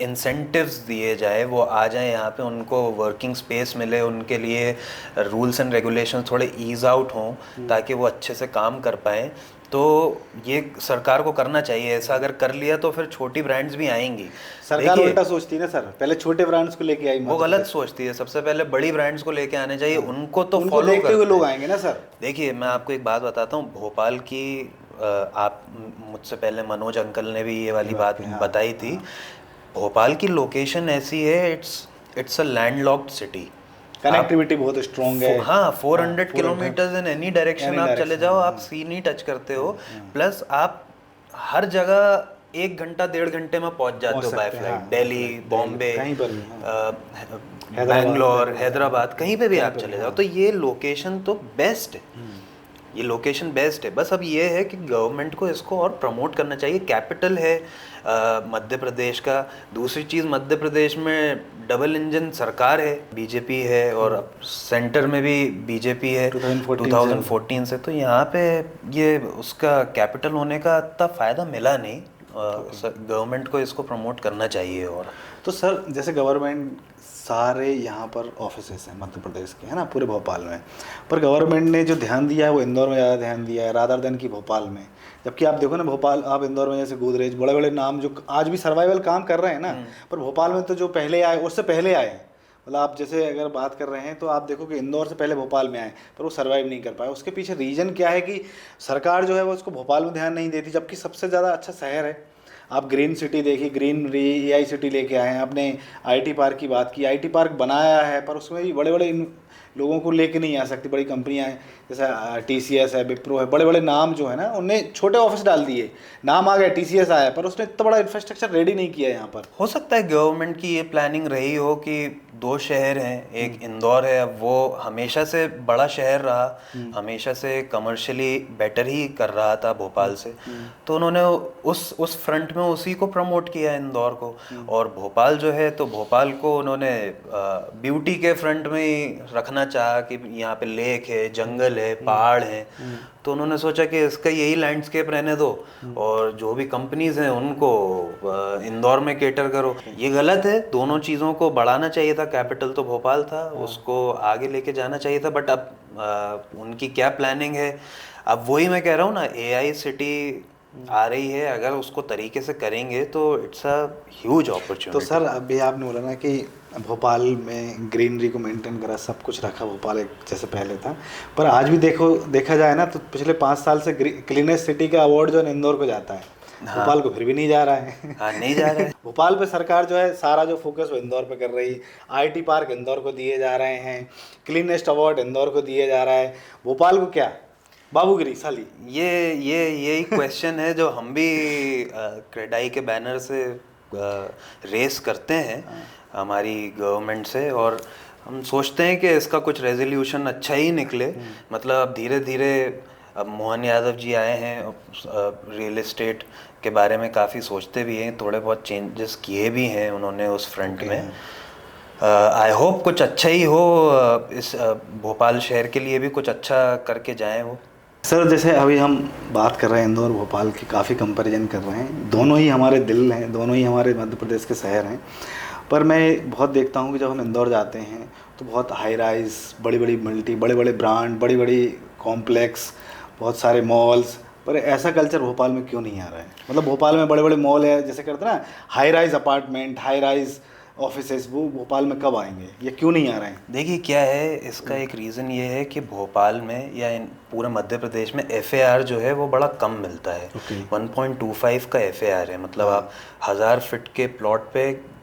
B: इंसेंटिव्स दिए जाए, वो आ जाए यहाँ पे, उनको वर्किंग स्पेस मिले, उनके लिए रूल्स एंड रेगुलेशन थोड़े ईज आउट हों ताकि वो अच्छे से काम कर पाएँ, तो ये सरकार को करना चाहिए। ऐसा अगर कर लिया तो फिर छोटी ब्रांड्स भी आएंगी।
A: सरकार उल्टा सोचती है ना सर, पहले छोटे ब्रांड्स को लेके आई,
B: वो गलत सोचती है, सबसे पहले बड़ी ब्रांड्स को लेके आने चाहिए, उनको तो
A: उनको
B: फॉलो
A: देखते हुए लोग आएंगे ना सर।
B: देखिए मैं आपको एक बात बताता हूँ, भोपाल की आप मुझसे पहले मनोज अंकल ने भी ये वाली बात बताई थी, भोपाल की लोकेशन ऐसी है, it's a landlocked city,
A: connectivity बहुत स्ट्रॉन्ग है।
B: हाँ 400 किलोमीटर्स इन एनी डायरेक्शन आप चले जाओ, आप सी नहीं टच करते हो, प्लस आप हर जगह 1 घंटा 1.5 घंटे में पहुंच जाते हो बाय फ्लाइट, दिल्ली, बॉम्बे, बैंगलोर, हैदराबाद, कहीं पे भी आप चले जाओ, तो ये लोकेशन तो बेस्ट है, ये लोकेशन बेस्ट है। बस अब ये है कि गवर्नमेंट को इसको और प्रमोट करना चाहिए। कैपिटल है मध्य प्रदेश का, दूसरी चीज़ मध्य प्रदेश में डबल इंजन सरकार है, बीजेपी है, और अब सेंटर में भी बीजेपी है 2014 से, तो यहाँ पे ये उसका कैपिटल होने का इतना फ़ायदा मिला नहीं। गवर्नमेंट को इसको प्रमोट करना चाहिए। और
A: तो सर जैसे गवर्नमेंट सारे यहाँ पर ऑफिसेस हैं मध्य प्रदेश के, है ना, पूरे भोपाल में, पर गवर्नमेंट ने जो ध्यान दिया है वो इंदौर में ज़्यादा ध्यान दिया है रादर देन कि भोपाल में। जबकि आप देखो ना भोपाल, आप इंदौर में जैसे गोदरेज, बड़े बड़े नाम जो आज भी सर्वाइवल काम कर रहे हैं ना, पर भोपाल में तो जो पहले आए उससे पहले आए, मतलब आप जैसे अगर बात कर रहे हैं तो आप देखो कि इंदौर से पहले भोपाल में आए, पर वो सर्वाइव नहीं कर पाए। उसके पीछे रीज़न क्या है कि सरकार जो है वो उसको भोपाल में ध्यान नहीं देती, जबकि सबसे ज़्यादा अच्छा शहर है। आप ग्रीन सिटी देखिए, ग्रीन एआई सिटी लेके आए हैं, आपने आईटी पार्क की बात की, आईटी पार्क बनाया है, पर उसमें भी बड़े बड़े लोगों को लेके नहीं आ सकती। बड़ी कंपनियां हैं जैसे TCS है, विप्रो है, बड़े बड़े नाम जो है ना, उनने छोटे ऑफिस डाल दिए, नाम आ गया TCS आया, पर उसने इतना बड़ा इंफ्रास्ट्रक्चर रेडी नहीं किया यहाँ पर।
B: हो सकता है गवर्नमेंट की ये प्लानिंग रही हो कि दो शहर हैं, एक इंदौर है, अब वो हमेशा से बड़ा शहर रहा, हमेशा से कमर्शियली बेटर ही कर रहा था भोपाल से, तो उन्होंने उस फ्रंट में उसी को प्रमोट किया इंदौर को। और भोपाल जो है, तो भोपाल को उन्होंने ब्यूटी के फ्रंट में ही रखना चाहा कि यहाँ पे लेक है, जंगल है, पहाड़ है, तो उन्होंने सोचा कि इसका यही लैंडस्केप रहने दो और जो भी कंपनीज हैं उनको इंदौर में केटर करो। ये गलत है, दोनों चीज़ों को बढ़ाना चाहिए था। कैपिटल तो भोपाल था, उसको आगे लेके जाना चाहिए था, बट अब उनकी क्या प्लानिंग है, अब वही मैं कह रहा हूँ ना, AI सिटी आ रही है, अगर उसको तरीके से करेंगे तो इट्स अ ह्यूज अपॉर्चुनिटी।
A: तो सर अभी आपने बोला ना कि भोपाल में ग्रीनरी को मेंटेन करा, सब कुछ रखा भोपाल एक जैसे पहले था, पर आज भी देखा जाए ना तो पिछले 5 साल से क्लीनेस्ट सिटी का अवार्ड जो है इंदौर को जाता है। हाँ। भोपाल को फिर भी नहीं जा रहा है।
B: हाँ, नहीं जा रहा है।
A: भोपाल पे सरकार जो है सारा जो फोकस वो इंदौर पे कर रही है। IT पार्क इंदौर को दिए जा रहे हैं, क्लीनेस्ट अवार्ड इंदौर को दिए जा रहा है, भोपाल को क्या बाबूगिरी साली।
B: यही क्वेश्चन है जो हम भी क्रेडाई के बैनर से रेस करते हैं हमारी गवर्नमेंट से, और हम सोचते हैं कि इसका कुछ रेजोल्यूशन अच्छा ही निकले। मतलब अब धीरे धीरे अब मोहन यादव जी आए हैं, रियल एस्टेट के बारे में काफ़ी सोचते भी हैं, थोड़े बहुत चेंजेस किए भी हैं उन्होंने उस फ्रंट में। आई होप कुछ अच्छा ही हो, इस भोपाल शहर के लिए भी कुछ अच्छा करके जाएं वो।
A: सर जैसे अभी हम बात कर रहे हैं इंदौर भोपाल की, काफ़ी कंपैरिजन कर रहे हैं, दोनों ही हमारे दिल हैं, दोनों ही हमारे मध्य प्रदेश के शहर हैं, पर मैं बहुत देखता हूँ कि जब हम इंदौर जाते हैं तो बहुत हाई राइज, बड़ी बड़ी बड़े बड़े ब्रांड, बड़ी बड़ी कॉम्प्लेक्स, बहुत सारे मॉल्स, पर ऐसा कल्चर भोपाल में क्यों नहीं आ रहा है? मतलब भोपाल में बड़े बड़े मॉल है, जैसे कहते हैं ना high rise apartment, high rise offices, वो भोपाल में कब आएंगे, ये क्यों नहीं आ रहे हैं?
B: देखिए क्या है, इसका एक रीज़न ये है कि भोपाल में या पूरे मध्य प्रदेश में FAR जो है वो बड़ा कम मिलता है। 1.25 का FAR है, मतलब आप 1000 फीट के प्लॉट पे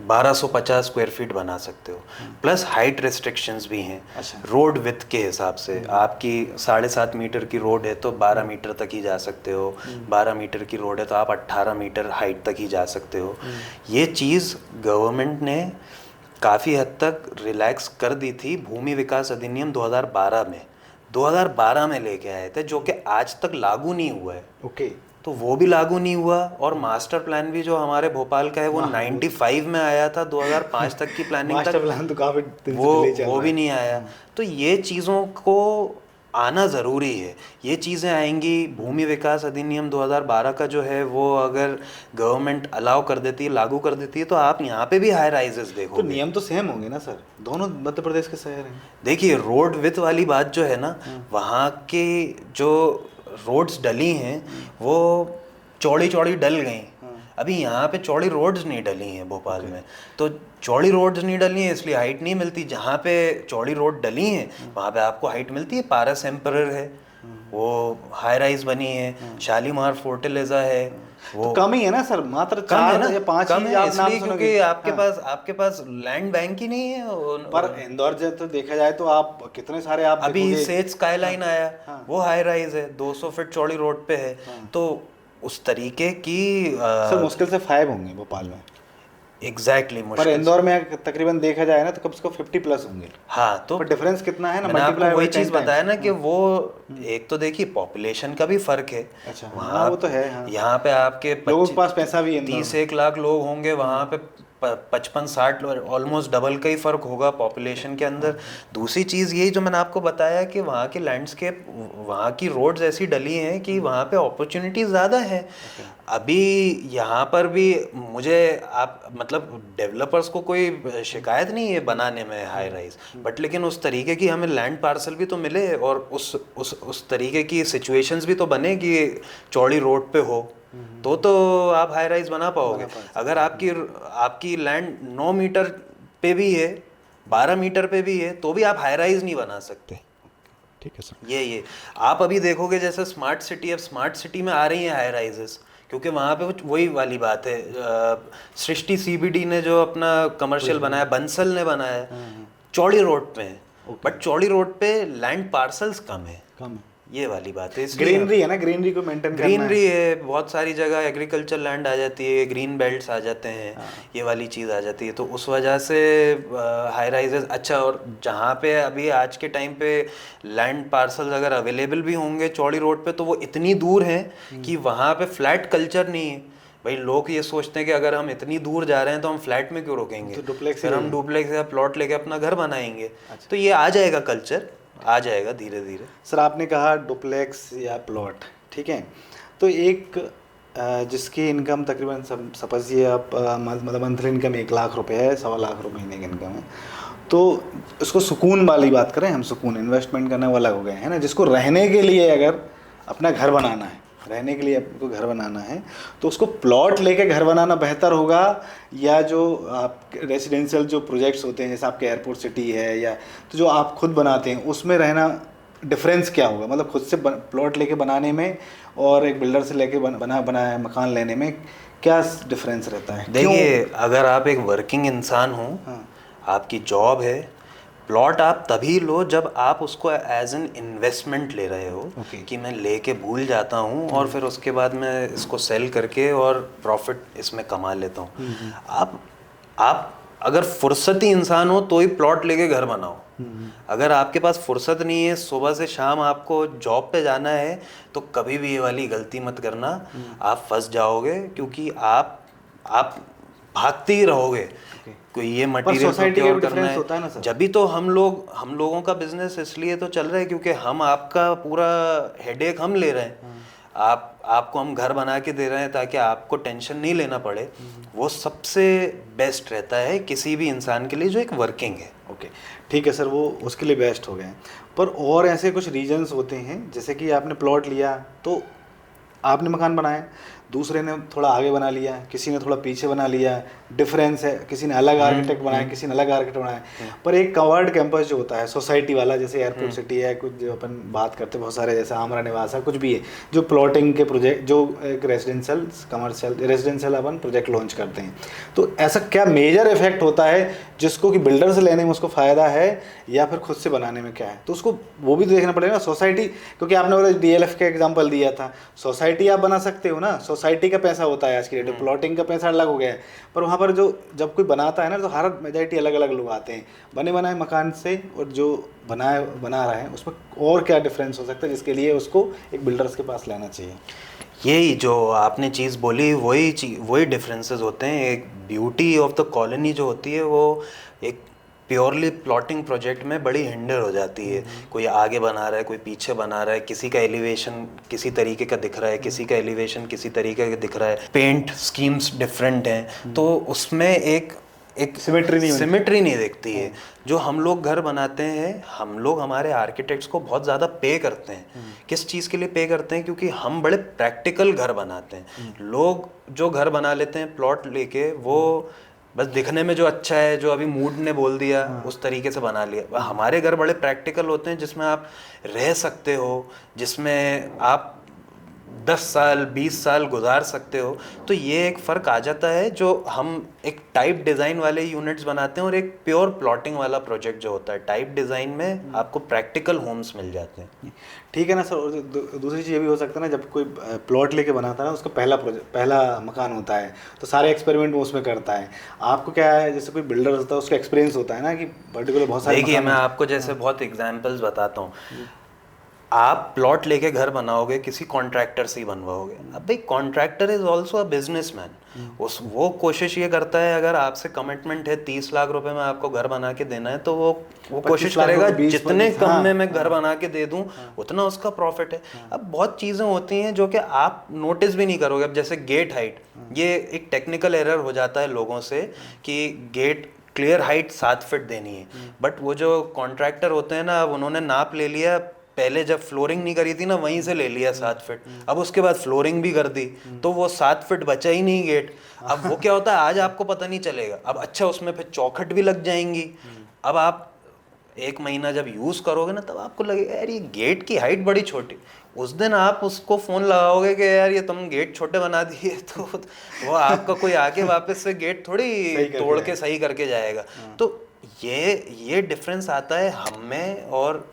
B: 1250 स्क्वायर फीट बना सकते हो, प्लस हाइट रिस्ट्रिक्शंस भी हैं। रोड विथ के हिसाब से आपकी 7.5 मीटर की रोड है तो 12 मीटर तक ही जा सकते हो, 12 मीटर की रोड है तो आप 18 मीटर हाइट तक ही जा सकते हो। ये चीज़ गवर्नमेंट ने काफ़ी हद तक रिलैक्स कर दी थी भूमि विकास अधिनियम 2012 में लेके आए थे, जो कि आज तक लागू नहीं हुआ है। तो वो भी लागू नहीं हुआ, और मास्टर प्लान भी जो हमारे भोपाल का है वो 95 में आया था, 2005 तक की प्लानिंग
A: मास्टर
B: तक
A: प्लान तो काफी
B: वो भी नहीं आया। तो ये चीज़ों को आना ज़रूरी है, ये चीज़ें आएंगी। भूमि विकास अधिनियम 2012 का जो है वो अगर गवर्नमेंट अलाउ कर देती है, लागू कर देती है, तो आप यहाँ पे भी हाई राइजेस देखोगे।
A: तो नियम तो सेम होंगे ना सर, दोनों मध्य प्रदेश के शहर हैं।
B: देखिए रोड विथ वाली बात जो है ना, वहाँ के जो रोड्स डली हैं वो चौड़ी चौड़ी डल गई। अभी यहाँ पे चौड़ी रोड्स नहीं डली हैं भोपाल में, तो चौड़ी रोड्स नहीं डली हैं इसलिए हाइट नहीं मिलती। जहाँ पे चौड़ी रोड डली हैं वहाँ पे आपको हाइट मिलती है। पारस एम्परर है, वो हाई राइज बनी है, शालीमार फोर्टिलिजा है, वो
A: तो कम ही है ना सर, मात्र 4 या 5
B: कम
A: ही
B: है
A: आप नाम
B: इसलिए
A: सुनोगे।
B: क्योंकि आपके पास लैंड बैंक ही नहीं है।
A: पर इंदौर जब तो देखा जाए तो आप कितने सारे आप
B: अभी
A: देखोगे।
B: सेज स्काईलाइन आया, वो हाई राइज है, 200 फीट चौड़ी रोड पे है। तो उस तरीके की
A: सर मुश्किल से 5 होंगे भोपाल में।
B: एग्जैक्टली
A: पर इंदौर में तकरीबन देखा जाए ना तो कम से कम 50 प्लस होंगे।
B: हाँ, तो
A: डिफरेंस कितना है ना,
B: मैंने आपको वही चीज़ बताया ना कि वो एक तो देखिए पॉपुलेशन का भी फर्क है।
A: अच्छा,
B: वहाँ
A: वो तो है। हाँ।
B: यहाँ पे आपके
A: लोगों के पास पैसा भी है,
B: 30-1 लाख लोग होंगे, वहाँ पे 55-60 ऑलमोस्ट डबल का ही फर्क होगा पॉपुलेशन के अंदर। दूसरी चीज़ यही जो मैंने आपको बताया कि वहाँ की लैंडस्केप, वहाँ की रोड्स ऐसी डली हैं कि वहाँ पे अपॉर्चुनिटी ज़्यादा है। अभी यहाँ पर भी मुझे आप मतलब डेवलपर्स को कोई शिकायत नहीं है बनाने में हाई राइज, बट लेकिन उस तरीके की हमें लैंड पार्सल भी तो मिले और उस तरीके की सिचुएशंस भी तो बने कि चौड़ी रोड पे हो, तो आप हाई राइज बना पाओगे। अगर आपकी लैंड 9 मीटर पे भी है, 12 मीटर पे भी है, तो भी आप हाई राइज नहीं बना सकते।
A: ठीक है सर।
B: ये आप अभी देखोगे जैसे स्मार्ट सिटी, अब स्मार्ट सिटी में आ रही हैं हाई राइजेस, क्योंकि वहाँ पे वही वाली बात है। सृष्टि CBD ने जो अपना कमर्शियल बनाया, बंसल ने बनाया, चौड़ी रोड पे है, बट चौड़ी रोड पे लैंड पार्सल्स कम है,
A: कम है,
B: ये वाली बात है। इसलिए
A: ग्रीनरी है ना, ग्रीनरी को मेंटेन करना
B: ग्रीनरी है, बहुत सारी जगह एग्रीकल्चर लैंड आ जाती है, ग्रीन बेल्ट्स आ जाते हैं, ये वाली चीज़ आ जाती है, तो उस वजह से हाई राइजेस अच्छा। और जहाँ पे अभी आज के टाइम पे लैंड पार्सल्स अगर अवेलेबल भी होंगे चौड़ी रोड पे, तो वो इतनी दूर हैं कि वहाँ पे फ्लैट कल्चर नहीं है। भाई लोग ये सोचते हैं कि अगर हम इतनी दूर जा रहे हैं तो हम फ्लैट में क्यों रोकेंगे,
A: तो डुप्लेक्स
B: फिर हम डुप्लेक्स या प्लॉट लेके अपना घर बनाएंगे। तो ये आ जाएगा, कल्चर आ जाएगा धीरे धीरे।
A: सर आपने कहा डुप्लेक्स या प्लॉट, ठीक है, तो एक जिसकी इनकम तकरीबन समझिए आप मतलब मंथली इनकम 1 लाख रुपए है, 1.25 लाख महीने की इनकम है, तो उसको सुकून वाली बात करें हम, सुकून इन्वेस्टमेंट करने वाला हो गए है ना, जिसको रहने के लिए अगर अपना घर बनाना है, रहने के लिए आपको घर बनाना है, तो उसको प्लॉट लेके घर बनाना बेहतर होगा, या जो आप रेजिडेंशियल जो प्रोजेक्ट्स होते हैं जैसे आपके एयरपोर्ट सिटी है, या तो जो आप खुद बनाते हैं उसमें रहना, डिफरेंस क्या होगा, मतलब खुद से प्लॉट लेके बनाने में और एक बिल्डर से लेके बनाया मकान लेने में क्या डिफरेंस रहता है?
B: देखिए, अगर आप एक वर्किंग इंसान हो,
A: हाँ,
B: आपकी जॉब है, प्लॉट आप तभी लो जब आप उसको एज एन इन्वेस्टमेंट ले रहे हो, कि मैं लेके भूल जाता हूँ और फिर उसके बाद मैं इसको सेल करके और प्रॉफिट इसमें कमा लेता हूँ। आप अगर फुर्सती इंसान हो तो ही प्लॉट लेके घर बनाओ। अगर आपके पास फुर्सत नहीं है, सुबह से शाम आपको जॉब पे जाना है, तो कभी भी ये वाली गलती मत करना, आप फंस जाओगे, क्योंकि आप भागते ही रहोगे। कोई ये मटेरियल प्रोक्योर करना है,
A: होता है ना सर?
B: जब भी तो हम लोगों का बिजनेस इसलिए तो चल रहा है क्योंकि हम आपका पूरा हेडेक हम ले रहे हैं। आपको हम घर बना के दे रहे हैं ताकि आपको टेंशन नहीं लेना पड़े। वो सबसे बेस्ट रहता है किसी भी इंसान के लिए जो एक वर्किंग है।
A: ओके, ठीक है सर, वो उसके लिए बेस्ट हो गए। पर और ऐसे कुछ रीजंस होते हैं, जैसे कि आपने प्लॉट लिया तो आपने मकान बनाया, दूसरे ने थोड़ा आगे बना लिया, किसी ने थोड़ा पीछे बना लिया, डिफरेंस है, किसी ने अलग आर्किटेक्ट बनाया, किसी ने अलग आर्किटेक्ट बनाया, पर एक कवर्ड कैंपस जो होता है सोसाइटी वाला, जैसे एयरपोर्ट सिटी है, कुछ जो अपन बात करते हैं बहुत सारे, जैसे आमरा निवास है, कुछ भी है, जो प्लॉटिंग के प्रोजेक्ट, जो एक रेजिडेंशियल कमर्शियल रेजिडेंशियल अपन प्रोजेक्ट लॉन्च करते हैं, तो ऐसा क्या मेजर इफेक्ट होता है जिसको कि बिल्डर से लेने में उसको फ़ायदा है या फिर खुद से बनाने में क्या है? तो उसको वो भी तो देखना पड़ेगा ना, सोसाइटी, क्योंकि आपने बोला DLF का एग्जांपल दिया था, सोसाइटी आप बना सकते हो ना, सोसाइटी का पैसा होता है आज की डेट में, प्लॉटिंग का पैसा अलग हो गया है, पर वहाँ पर जो जब कोई बनाता है ना, तो हर मेजॉरिटी अलग अलग लोग आते हैं बने बनाए मकान से, और जो बना रहा है उसमें और क्या डिफरेंस हो सकता है जिसके लिए उसको एक बिल्डर्स के पास लेना चाहिए?
B: यही जो आपने चीज़ बोली, वही डिफरेंसेस होते हैं। एक ब्यूटी ऑफ द कॉलोनी जो होती है वो एक प्योरली प्लॉटिंग प्रोजेक्ट में बड़ी हिंडर हो जाती है। कोई आगे बना रहा है, कोई पीछे बना रहा है, किसी का एलिवेशन किसी तरीके का दिख रहा है, किसी का एलिवेशन किसी तरीके का दिख रहा है, पेंट स्कीम्स डिफरेंट हैं, तो उसमें एक सिमेट्री नहीं दिखती है। जो हम लोग घर बनाते हैं, हम लोग हमारे आर्किटेक्ट्स को बहुत ज़्यादा पे करते हैं। किस चीज़ के लिए पे करते हैं? क्योंकि हम बड़े प्रैक्टिकल घर बनाते हैं। लोग जो घर बना लेते हैं प्लॉट लेके, वो बस दिखने में जो अच्छा है, जो अभी मूड ने बोल दिया उस तरीके से बना लिया। हमारे घर बड़े प्रैक्टिकल होते हैं, जिसमें आप रह सकते हो, जिसमें आप 10 साल 20 साल गुजार सकते हो। तो ये एक फ़र्क आ जाता है, जो हम एक टाइप डिज़ाइन वाले यूनिट्स बनाते हैं और एक प्योर प्लॉटिंग वाला प्रोजेक्ट जो होता है। टाइप डिज़ाइन में आपको प्रैक्टिकल होम्स मिल जाते हैं।
A: ठीक है ना सर। और दूसरी चीज़ ये भी हो सकता है ना, जब कोई प्लॉट लेके बनाता है ना, उसका पहला मकान होता है, तो सारे एक्सपेरिमेंट वो उसमें करता है। आपको क्या है, जैसे कोई बिल्डर होता है उसका एक्सपीरियंस होता है ना कि पर्टिकुलर बहुत सारे।
B: देखिए, मैं आपको जैसे बहुत एग्जांपल्स बताता हूँ। आप प्लॉट लेके घर बनाओगे, किसी कॉन्ट्रैक्टर से ही बनवाओगे। अब भाई contractor is also a businessman. वो कोशिश ये करता है, अगर आपसे कमिटमेंट है 30 लाख रुपए में आपको घर बना के देना है, तो वो कोशिश करेगा जितने कम में मैं घर बना के दे दूं, उतना उसका प्रॉफिट है। अब बहुत चीज़ें होती हैं जो कि आप नोटिस भी नहीं करोगे। अब जैसे गेट हाइट, ये एक टेक्निकल एरर हो जाता है लोगों से कि गेट क्लियर हाइट 7 फीट देनी है, बट वो जो कॉन्ट्रैक्टर होते हैं ना, अब उन्होंने नाप ले लिया, पहले जब फ्लोरिंग नहीं करी थी ना, वहीं से ले लिया 7 फीट, अब उसके बाद फ्लोरिंग भी कर दी, तो वो 7 फीट बचा ही नहीं गेट। अब वो क्या होता है, आज आपको पता नहीं चलेगा। अब अच्छा, उसमें फिर चौखट भी लग जाएंगी। अब आप 1 महीना जब यूज़ करोगे ना, तब आपको लगेगा यार ये गेट की हाइट बड़ी छोटी। उस दिन आप उसको फ़ोन लगाओगे कि यार ये तुम गेट छोटे बना दिए, तो वो आपका कोई आके वापस से गेट थोड़ी तोड़ के सही करके जाएगा। तो ये डिफरेंस आता है हम में और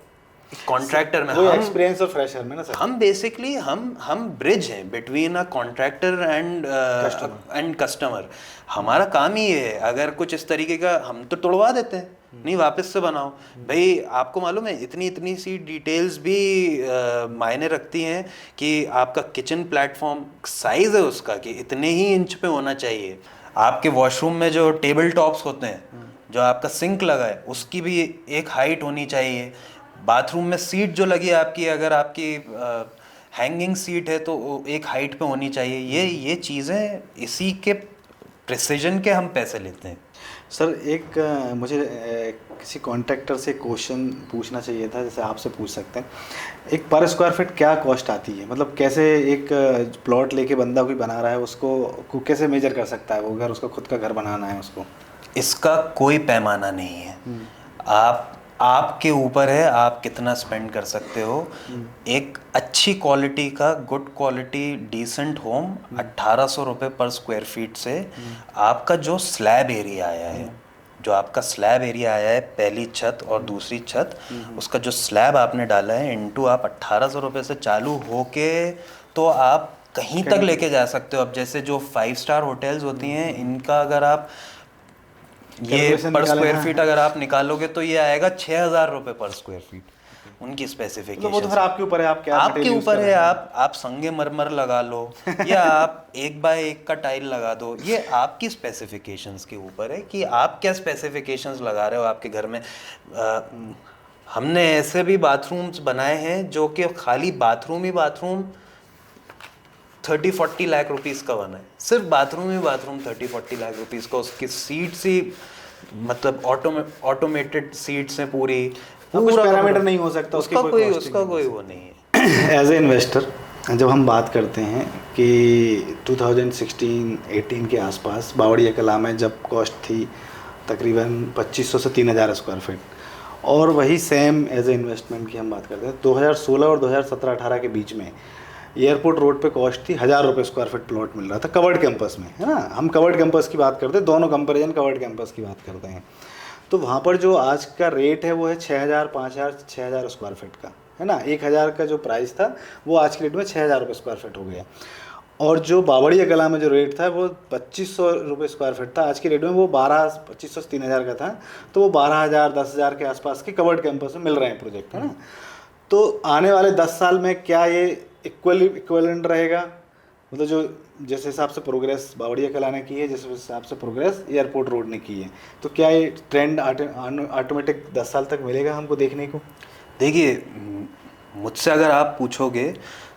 B: कॉन्ट्रैक्टर में।
A: वो
B: हम
A: एक्सपीरियंस और फ्रेशर में ना सर।
B: हम बेसिकली हम ब्रिज हैं between a contractor and customer. हमारा काम ही ये है, अगर कुछ इस तरीके का हम तो तोड़वा देते हैं, नहीं वापस से बनाओ। भाई आपको मालूम है इतनी इतनी सी डिटेल्स भी मायने रखती हैं कि आपका किचन प्लेटफॉर्म साइज है उसका कि इतने ही इंच पे होना चाहिए। आपके वॉशरूम में जो टेबल टॉप्स होते हैं, जो आपका सिंक लगा है, उसकी भी एक हाइट होनी चाहिए। बाथरूम में सीट जो लगी है आपकी, अगर आपकी हैंगिंग सीट है तो वो एक हाइट पे होनी चाहिए। ये चीज़ें इसी के प्रिसीजन के हम पैसे लेते हैं।
A: सर एक मुझे किसी कॉन्ट्रैक्टर से क्वेश्चन पूछना चाहिए था, जैसे आपसे पूछ सकते हैं, एक पर स्क्वायर फीट क्या कॉस्ट आती है? मतलब कैसे एक प्लॉट लेके बंदा कोई बना रहा है उसको को कैसे मेजर कर सकता है वो, अगर उसका खुद का घर बनाना है उसको?
B: इसका कोई पैमाना नहीं है। आप आपके ऊपर है आप कितना स्पेंड कर सकते हो। एक अच्छी क्वालिटी का गुड क्वालिटी डिसेंट होम 1800 रुपये पर स्क्वायर फीट से आपका जो स्लैब एरिया आया है, जो आपका स्लैब एरिया आया है, पहली छत और दूसरी छत, उसका जो स्लैब आपने डाला है इनटू आप 1800 रुपये से चालू होके तो आप कहीं तक लेके जा सकते हो। अब जैसे जो 5 स्टार होटल्स होती हैं, इनका अगर आप ये
A: Calculation
B: पर
A: निकालें,
B: स्क्वायर
A: हाँ।
B: फीट अगर आप निकालोगे तो ये आएगा 6000 रुपये पर स्क्वायर फीट, उनकी
A: मतलब वो तो
B: स्पेसिफिकेशन।
A: फिर आपके ऊपर है, आप क्या
B: आपके
A: material use
B: ऊपर
A: कर
B: है,
A: रहे हैं।
B: आप संगमरमर लगा लो या आप 1x1 का टाइल लगा दो, ये आपकी स्पेसिफिकेशंस के ऊपर है कि आप क्या स्पेसिफिकेशंस लगा रहे हो आपके घर में। हमने ऐसे भी बाथरूम्स बनाए हैं जो कि खाली बाथरूम ही बाथरूम 30-40 लाख रुपीस का बना है, सिर्फ बाथरूम ही बाथरूम 30-40 लाख रुपीस का। उसकी सीट्स ही मतलब ऑटोमेटेड सीट्स हैं पूरी,
A: हाँ, कुछ
B: पूरा का
A: पैरामीटर
B: पूरा।
A: नहीं हो सकता, उसकी
B: उसका
A: कोई
B: कोई
A: costing
B: उसका
A: नहीं हो
B: कोई वो नहीं है।
A: एज ए इन्वेस्टर जब हम बात करते हैं कि 2016-18 के आसपास बावड़िया कला में जब कॉस्ट थी तकरीबन 2500 से 3000 स्क्वायर फीट, और वही सेम एज ए इन्वेस्टमेंट की हम बात करते हैं 2016 और 2017-18 के बीच में एयरपोर्ट रोड पे कॉस्ट थी 1000 रुपये स्क्वायर फीट प्लॉट मिल रहा था कवर्ड कैंपस में, है ना। हम कवर्ड कैंपस की बात करते हैं, दोनों कंपेरिजन कवर्ड कैंपस की बात करते हैं। तो वहाँ पर जो आज का रेट है वो है 6000, 5000, 6000 स्क्वायर फीट का, है ना। 1000 का जो प्राइस था वो आज के रेट में 6000 रुपये स्क्वायर फीट हो गया। और जो बावड़िया कला में जो रेट था वो 2500 रुपये स्क्वायर फीट था, आज के रेट में वो 2500 से 3000 का था। तो वो 12000, 10000 के आसपास के कवर्ड कैंपस में मिल रहे हैं प्रोजेक्ट, है ना। तो आने वाले 10 साल में क्या ये इक्वलेंट रहेगा? मतलब जो जिस हिसाब से प्रोग्रेस बावड़िया कला ने की है, जिस हिसाब से प्रोग्रेस एयरपोर्ट रोड ने की है, तो क्या ये ट्रेंड ऑटोमेटिक 10 साल तक मिलेगा हमको देखने को?
B: देखिए, मुझसे अगर आप पूछोगे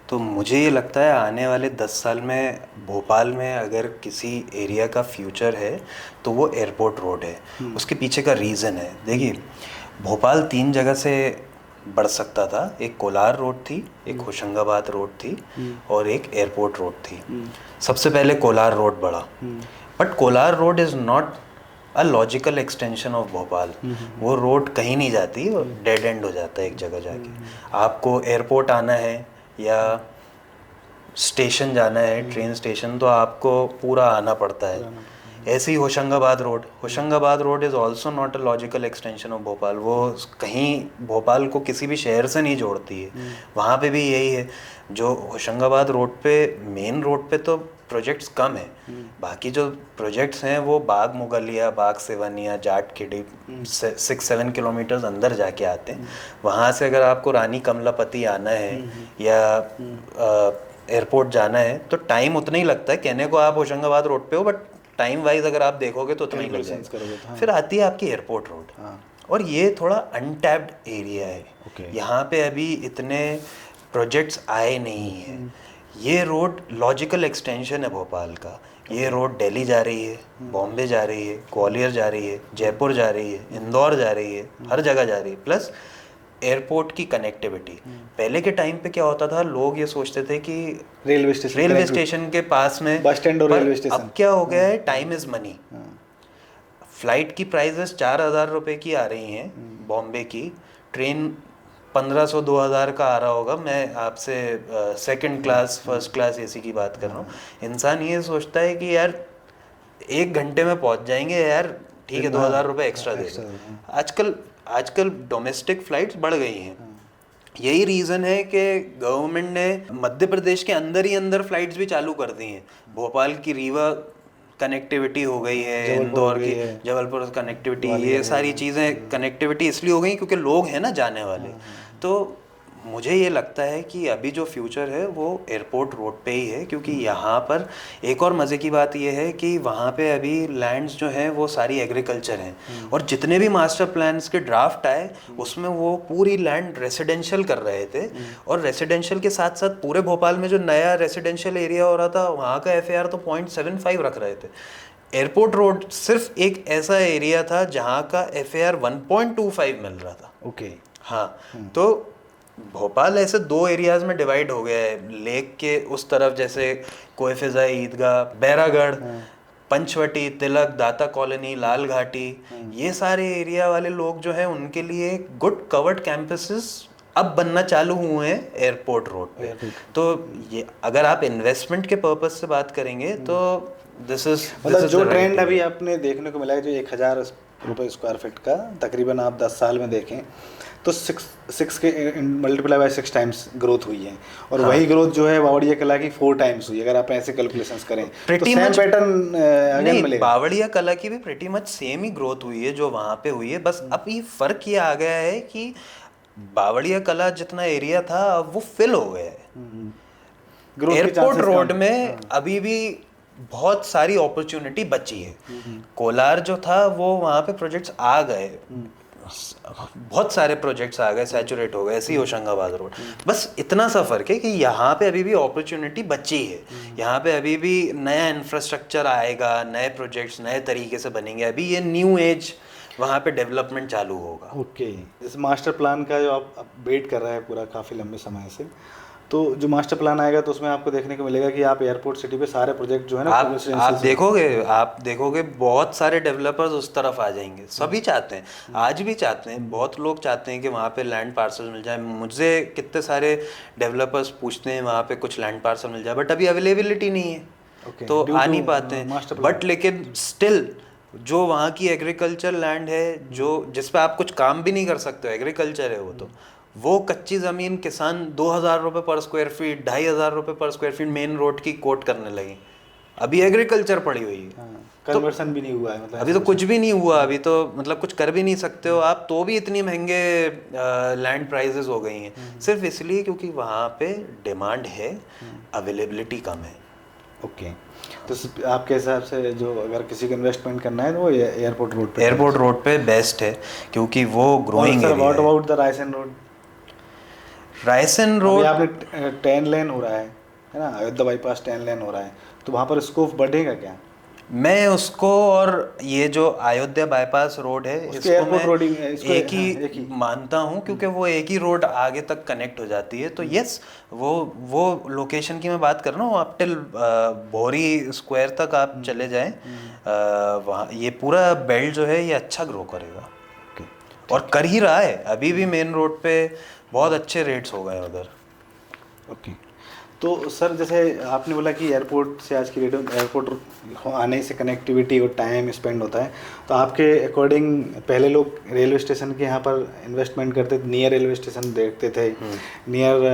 B: तो मुझे ये लगता है आने वाले 10 साल में भोपाल में अगर किसी एरिया का फ्यूचर है तो वो एयरपोर्ट रोड है। उसके पीछे का रीज़न है, देखिए भोपाल 3 जगह से बढ़ सकता था। एक कोलार रोड थी, एक होशंगाबाद रोड थी और एक एयरपोर्ट रोड थी। सबसे पहले कोलार रोड बढ़ा, but Kolar road is not a logical extension of Bhopal. वो रोड कहीं नहीं जाती, वो डेड एंड हो जाता है एक जगह जाके। आपको एयरपोर्ट आना है या स्टेशन जाना है, ट्रेन स्टेशन, तो आपको पूरा आना पड़ता है। ऐसे ही Hoshangabad road is also not a logical extension of Bhopal. वो कहीं भोपाल को किसी भी शहर से नहीं जोड़ती है। वहाँ पे भी यही है। जो होशंगाबाद रोड पे, मेन रोड पे तो प्रोजेक्ट्स कम है, बाकी जो प्रोजेक्ट्स हैं वो बाग मुगलिया, बाग सेवनिया, जाट खेड़ी 6-7 किलोमीटर्स अंदर जाके आते हैं। वहाँ से अगर आपको रानी कमलापति आना है या एयरपोर्ट जाना है तो टाइम उतना ही लगता है। कहने को आप होशंगाबाद रोड पे हो, बट टाइम वाइज अगर आप देखोगे तो उतना ही लग जाएगा। फिर आती है आपकी एयरपोर्ट रोड, और ये थोड़ा अनटैप्ड एरिया है। यहाँ पे अभी इतने प्रोजेक्ट्स आए नहीं हैं। ये रोड लॉजिकल एक्सटेंशन है भोपाल का। ये रोड दिल्ली जा रही है, बॉम्बे जा रही है, ग्वालियर जा रही है, जयपुर जा रही है, इंदौर जा रही है, हर जगह जा रही है। प्लस एयरपोर्ट की कनेक्टिविटी। पहले के टाइम पे क्या होता था, लोग ये सोचते थे कि रेलवे स्टेशन के पास में
A: बस स्टैंड और रेलवे स्टेशन।
B: अब क्या हो गया है, टाइम इज़ मनी। फ्लाइट की प्राइजेस 4000 रुपये की आ रही हैं बॉम्बे की, ट्रेन 1500-2000 का आ रहा होगा। मैं आपसे second class first class AC की बात कर रहा हूँ। इंसान ये सोचता है कि यार 1 घंटे में पहुँच जाएंगे यार, ठीक है, 2,000 रुपये एक्स्ट्रा दे दो। आजकल आजकल डोमेस्टिक फ्लाइट्स बढ़ गई हैं। यही रीज़न है कि गवर्नमेंट ने मध्य प्रदेश के अंदर ही अंदर फ्लाइट्स भी चालू कर दी हैं। भोपाल की रीवा कनेक्टिविटी हो गई है, इंदौर की जबलपुर कनेक्टिविटी, ये सारी चीज़ें कनेक्टिविटी इसलिए हो गई क्योंकि लोग हैं ना जाने वाले। तो मुझे ये लगता है कि अभी जो फ्यूचर है वो एयरपोर्ट रोड पे ही है, क्योंकि यहाँ पर एक और मज़े की बात ये है कि वहाँ पे अभी लैंड्स जो हैं वो सारी एग्रीकल्चर हैं, और जितने भी मास्टर प्लान्स के ड्राफ्ट आए उसमें वो पूरी लैंड रेसिडेंशियल कर रहे थे, और रेसिडेंशियल के साथ साथ पूरे भोपाल में जो नया रेसिडेंशियल एरिया हो रहा था वहाँ का FAR तो 0.75 रख रहे थे। एयरपोर्ट रोड सिर्फ एक ऐसा एरिया था जहाँ का FAR 1.25 मिल रहा था।
A: ओके।
B: हाँ, तो भोपाल ऐसे 2 एरियाज में डिवाइड हो गया है। लेक के उस तरफ जैसे कोएफिजा, ईदगाह, बैरागढ़, पंचवटी, तिलक, दाता कॉलोनी, लाल घाटी, ये सारे एरिया वाले लोग जो हैं उनके लिए गुड कवर्ड कैंपसेस अब बनना चालू हुए हैं एयरपोर्ट रोड पे। तो ये अगर आप इन्वेस्टमेंट के पर्पज से बात करेंगे तो दिस इज
A: मतलब जो ट्रेंड अभी आपने देखने को मिला है, जो 1,000 रुपये स्क्वायर फीट का तकरीबन आप 10 साल में देखें तो 6 के मल्टीप्लाई बाय 6 टाइम्स ग्रोथ हुई है, और वही ग्रोथ जो है बावड़िया कला की 4 टाइम्स हुई है। अगर आप ऐसे कैलकुलेशंस करें तो सेम पैटर्न अगेन मिलेगा।
B: बावड़िया कला की भी प्रीटी मच सेम ही ग्रोथ हुई है जो वहाँ पे हुई है, बस अब ये फर्क ये आ गया है कि बावड़िया कला जितना एरिया था अब वो फिल हो गया है। एयरपोर्ट रोड में अभी भी बहुत सारी अपॉर्चुनिटी बची है। कोलार जो था वो वहाँ पे प्रोजेक्ट्स आ गए, बहुत सारे प्रोजेक्ट्स आ गए, सैचुरेट हो गए, ऐसे ही होशंगाबाद रोड। बस इतना सा फर्क है कि यहाँ पे अभी भी अपॉर्चुनिटी बची है, यहाँ पे अभी भी नया इंफ्रास्ट्रक्चर आएगा, नए प्रोजेक्ट्स नए तरीके से बनेंगे, अभी ये न्यू एज वहाँ पे डेवलपमेंट चालू होगा।
A: ओके। इस मास्टर प्लान का जो आप वेट कर रहे हैं पूरा काफ़ी लंबे समय से, तो जो मास्टर प्लान आएगा तो उसमें आपको देखने को मिलेगा कि आप एयरपोर्ट सिटी पे सारे प्रोजेक्ट जो है ना
B: आप देखोगे बहुत सारे डेवलपर्स उस तरफ आ जाएंगे। सभी चाहते हैं, आज भी चाहते हैं, बहुत लोग चाहते हैं कि वहाँ पे लैंड पार्सल मिल जाए। मुझे कितने सारे डेवलपर्स पूछते हैं वहाँ पे कुछ लैंड पार्सल मिल जाए, बट अभी अवेलेबिलिटी नहीं है तो आ नहीं पाते हैं। बट लेकिन स्टिल जो वहाँ की एग्रीकल्चर लैंड है, जो जिस पे आप कुछ काम भी नहीं कर सकते, एग्रीकल्चर है वो कच्ची ज़मीन किसान 2,000 रुपये पर स्क्वायर फीट, 2,500 रुपये पर स्क्वायर फीट मेन रोड की कोट करने लगे। अभी एग्रीकल्चर पड़ी हुई है,
A: कन्वर्सन भी नहीं हुआ है, मतलब
B: अभी तो कुछ भी नहीं हुआ, अभी तो मतलब कुछ कर भी नहीं सकते हो आप, तो भी इतनी महंगे लैंड प्राइजेस हो गई हैं, सिर्फ इसलिए क्योंकि वहाँ पे डिमांड है, अवेलेबिलिटी कम है।
A: ओके। तो आपके हिसाब से जो अगर किसी को इन्वेस्टमेंट करना है तो वो
B: एयरपोर्ट रोड पे बेस्ट है, क्योंकि वो ग्रोइंग एरिया है।
A: What about the Raisen road?
B: Raisen road
A: आपने 10 लेन हो रहा है ना, अयोध्या बाईपास 10 लेन हो रहा है, तो वहाँ पर स्कोप बढ़ेगा क्या?
B: मैं उसको, और ये जो अयोध्या बाईपास रोड है इसको मैं एक ही मानता हूँ, क्योंकि वो एक ही रोड आगे तक कनेक्ट हो जाती है। तो यस, वो लोकेशन की मैं बात कर रहा हूँ, आप टिल भोरी स्क्वायर तक आप चले जाएं, वहाँ ये पूरा बेल्ट जो है ये अच्छा ग्रो करेगा, और कर ही रहा है। अभी भी मेन रोड पे बहुत अच्छे रेट्स हो गए उधर।
A: ओके। तो सर जैसे आपने बोला कि एयरपोर्ट से आज की डेट में एयरपोर्ट आने से कनेक्टिविटी और टाइम स्पेंड होता है, तो आपके अकॉर्डिंग पहले लोग रेलवे स्टेशन के यहाँ पर इन्वेस्टमेंट करते थे, नियर रेलवे स्टेशन देखते थे, नियर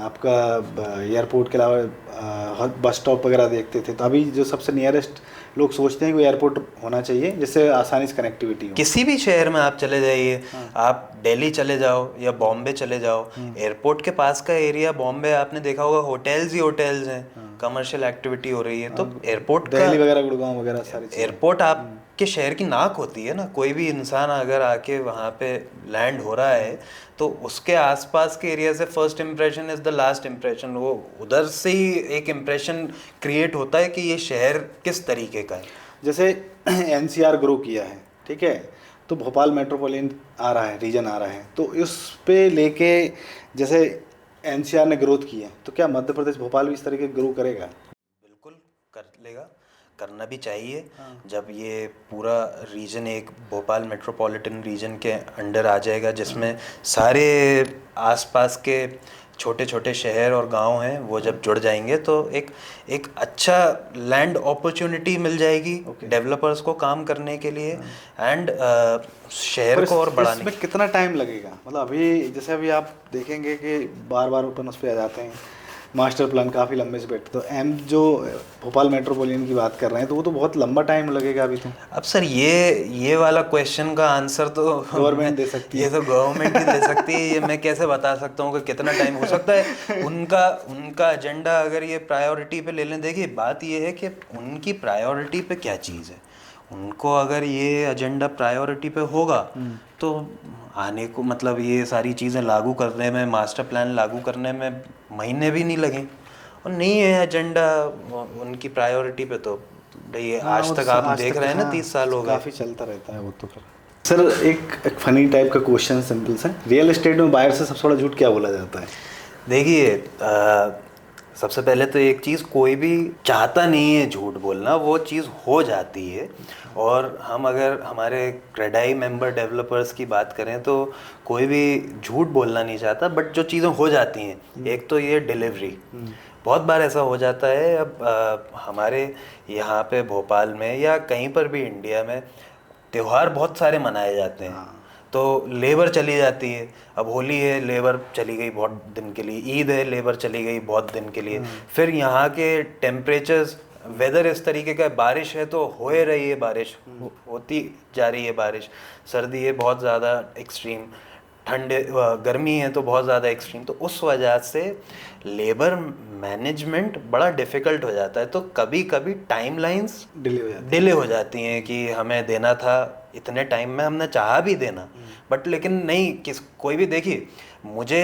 A: आपका एयरपोर्ट के अलावा बस स्टॉप वगैरह देखते थे, तो अभी जो सबसे नियरेस्ट लोग सोचते हैं कि एयरपोर्ट होना चाहिए जिससे आसानी से कनेक्टिविटी हो।
B: किसी भी शहर में आप चले जाइए, आप दिल्ली चले जाओ या बॉम्बे चले जाओ, एयरपोर्ट के पास का एरिया, बॉम्बे आपने देखा होगा होटल्स ही होटल्स हैं, कमर्शियल एक्टिविटी हो रही है, तो एयरपोर्ट
A: दिल्ली वगैरह, गुड़गांव वगैरह सारी
B: एयरपोर्ट आपके शहर की नाक होती है ना। कोई भी इंसान अगर आके वहाँ पे लैंड हो रहा है तो उसके आसपास के एरिया से first impression is the last impression, वो उधर से ही एक इम्प्रेशन क्रिएट होता है कि ये शहर किस तरीके का है।
A: जैसे NCR ग्रो किया है, ठीक है, तो भोपाल मेट्रोपॉलिटन आ रहा है, रीजन आ रहा है, तो इस पे लेके जैसे NCR ने ग्रोथ की है, तो क्या मध्य प्रदेश भोपाल भी इस तरीके ग्रो करेगा?
B: बिल्कुल कर लेगा, करना भी चाहिए। जब ये पूरा रीजन एक भोपाल मेट्रोपॉलिटन रीजन के अंडर आ जाएगा, जिसमें सारे आसपास के छोटे छोटे शहर और गांव हैं वो जब जुड़ जाएंगे तो एक एक अच्छा लैंड अपॉर्चुनिटी मिल जाएगी डेवलपर्स को काम करने के लिए एंड शहर
A: पर
B: को और बढ़ाने
A: इसमें कितना टाइम लगेगा? मतलब अभी जैसे अभी आप देखेंगे कि बार बार अपन उस पर आ जाते हैं, मास्टर प्लान काफ़ी लंबे से बैठे, तो जो भोपाल मेट्रोपॉलिटन की बात कर रहे हैं तो वो तो बहुत लंबा टाइम लगेगा अभी तो।
B: अब सर ये वाला क्वेश्चन का आंसर तो
A: गवर्नमेंट दे सकती है।
B: ये तो गवर्नमेंट ही दे सकती है। ये मैं कैसे बता सकता हूँ कि कितना टाइम हो सकता है। उनका एजेंडा अगर ये प्रायोरिटी पे ले लें, देखिए बात ये है कि उनकी प्रायोरिटी पे क्या चीज़ है। उनको अगर ये एजेंडा प्रायोरिटी पे होगा तो आने को मतलब ये सारी चीज़ें लागू करने में, मास्टर प्लान लागू करने में महीने भी नहीं लगे। और नहीं है एजेंडा उनकी प्रायोरिटी पे तो भाई
A: हाँ,
B: आज
A: वो
B: तक
A: तो
B: आप
A: आज
B: देख
A: तक
B: रहे हैं ना,
A: हाँ,
B: 30 साल हो गए।
A: काफ़ी चलता रहता है वो तो। फिर सर एक फनी टाइप का क्वेश्चन, सिंपल सा, रियल एस्टेट में बायर से सबसे बड़ा झूठ क्या बोला जाता है?
B: देखिए सबसे पहले तो एक चीज़, कोई भी चाहता नहीं है झूठ बोलना, वो चीज़ हो जाती है। और हम अगर हमारे क्रेडाई मेंबर डेवलपर्स की बात करें तो कोई भी झूठ बोलना नहीं चाहता, बट जो चीज़ें हो जाती हैं, एक तो ये डिलीवरी, बहुत बार ऐसा हो जाता है। अब हमारे यहाँ पे भोपाल में या कहीं पर भी इंडिया में त्योहार बहुत सारे मनाए जाते हैं, तो लेबर चली जाती है। अब होली है, लेबर चली गई बहुत दिन के लिए, ईद है, लेबर चली गई बहुत दिन के लिए। फिर यहाँ के टेम्परेचर्स, वेदर इस तरीके का, बारिश है तो हो ही रही है बारिश, होती जा रही है बारिश, सर्दी है बहुत ज़्यादा एक्सट्रीम, ठंड गर्मी है तो बहुत ज़्यादा एक्सट्रीम। तो उस वजह से लेबर मैनेजमेंट बड़ा डिफ़िकल्ट हो जाता है। तो कभी कभी टाइमलाइंस डिले हो जाती हैं कि हमें देना था इतने टाइम में, हमने चाहा भी देना बट लेकिन नहीं, कोई भी, देखिए मुझे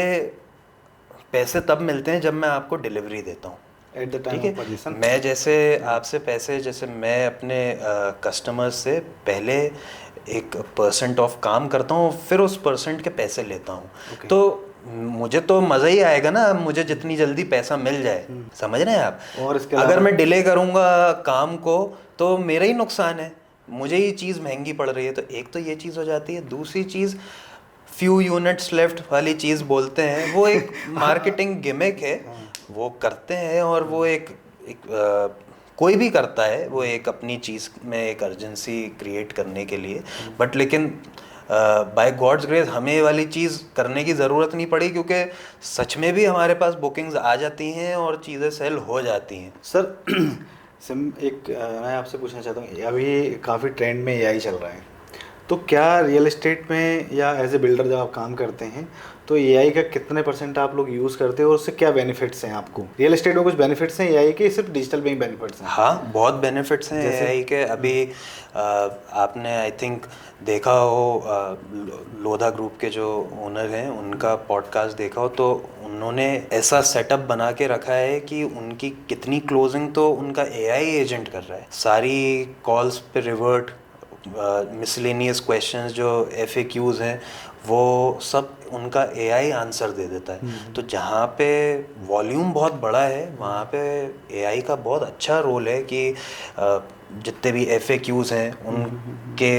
B: पैसे तब मिलते हैं जब मैं आपको डिलीवरी देता हूँ, ठीक है। मैं जैसे आपसे पैसे, जैसे मैं अपने कस्टमर्स से पहले 1% ऑफ काम करता हूँ, फिर उस परसेंट के पैसे लेता हूँ। तो मुझे तो मज़ा ही आएगा ना, मुझे जितनी जल्दी पैसा मिल जाए, समझ रहे हैं आप।
A: और इसके
B: अगर मैं डिले करूँगा काम को तो मेरा ही नुकसान है, मुझे ही चीज़ महंगी पड़ रही है। तो एक तो ये चीज़ हो जाती है। दूसरी चीज़, फ्यू यूनिट्स लेफ्ट वाली चीज़ बोलते हैं, वो एक मार्केटिंग गिमिक है, वो करते हैं। और वो कोई भी करता है, वो एक अपनी चीज़ में एक अर्जेंसी क्रिएट करने के लिए। बट लेकिन बाय गॉड्स ग्रेस हमें ये वाली चीज़ करने की ज़रूरत नहीं पड़ी, क्योंकि सच में भी हमारे पास बुकिंग्स आ जाती हैं और चीज़ें सेल हो जाती हैं।
A: सर मैं आपसे पूछना चाहता हूँ, अभी काफ़ी ट्रेंड में एआई चल रहा है, तो क्या रियल एस्टेट में या एज ए बिल्डर जब आप काम करते हैं तो एआई का कितने % आप लोग यूज़ करते हो और उससे क्या बेनिफिट्स हैं आपको? रियल एस्टेट में कुछ बेनिफिट्स हैं एआई के, सिर्फ डिजिटल में ही बेनिफिट्स हैं?
B: हाँ, बहुत बेनिफिट्स हैं एआई के। अभी आपने आई थिंक देखा हो, लोधा ग्रुप के जो ओनर हैं उनका पॉडकास्ट देखा हो, तो उन्होंने ऐसा सेटअप बना के रखा है कि उनकी कितनी क्लोजिंग तो उनका एआई एजेंट कर रहा है। सारी कॉल्स पे रिवर्ट, मिसलेनियस क्वेश्चंस जो FAQs हैं वो सब उनका एआई आंसर दे देता है। तो जहाँ पे वॉल्यूम बहुत बड़ा है वहाँ पे एआई का बहुत अच्छा रोल है कि जितने भी FAQs हैं उनके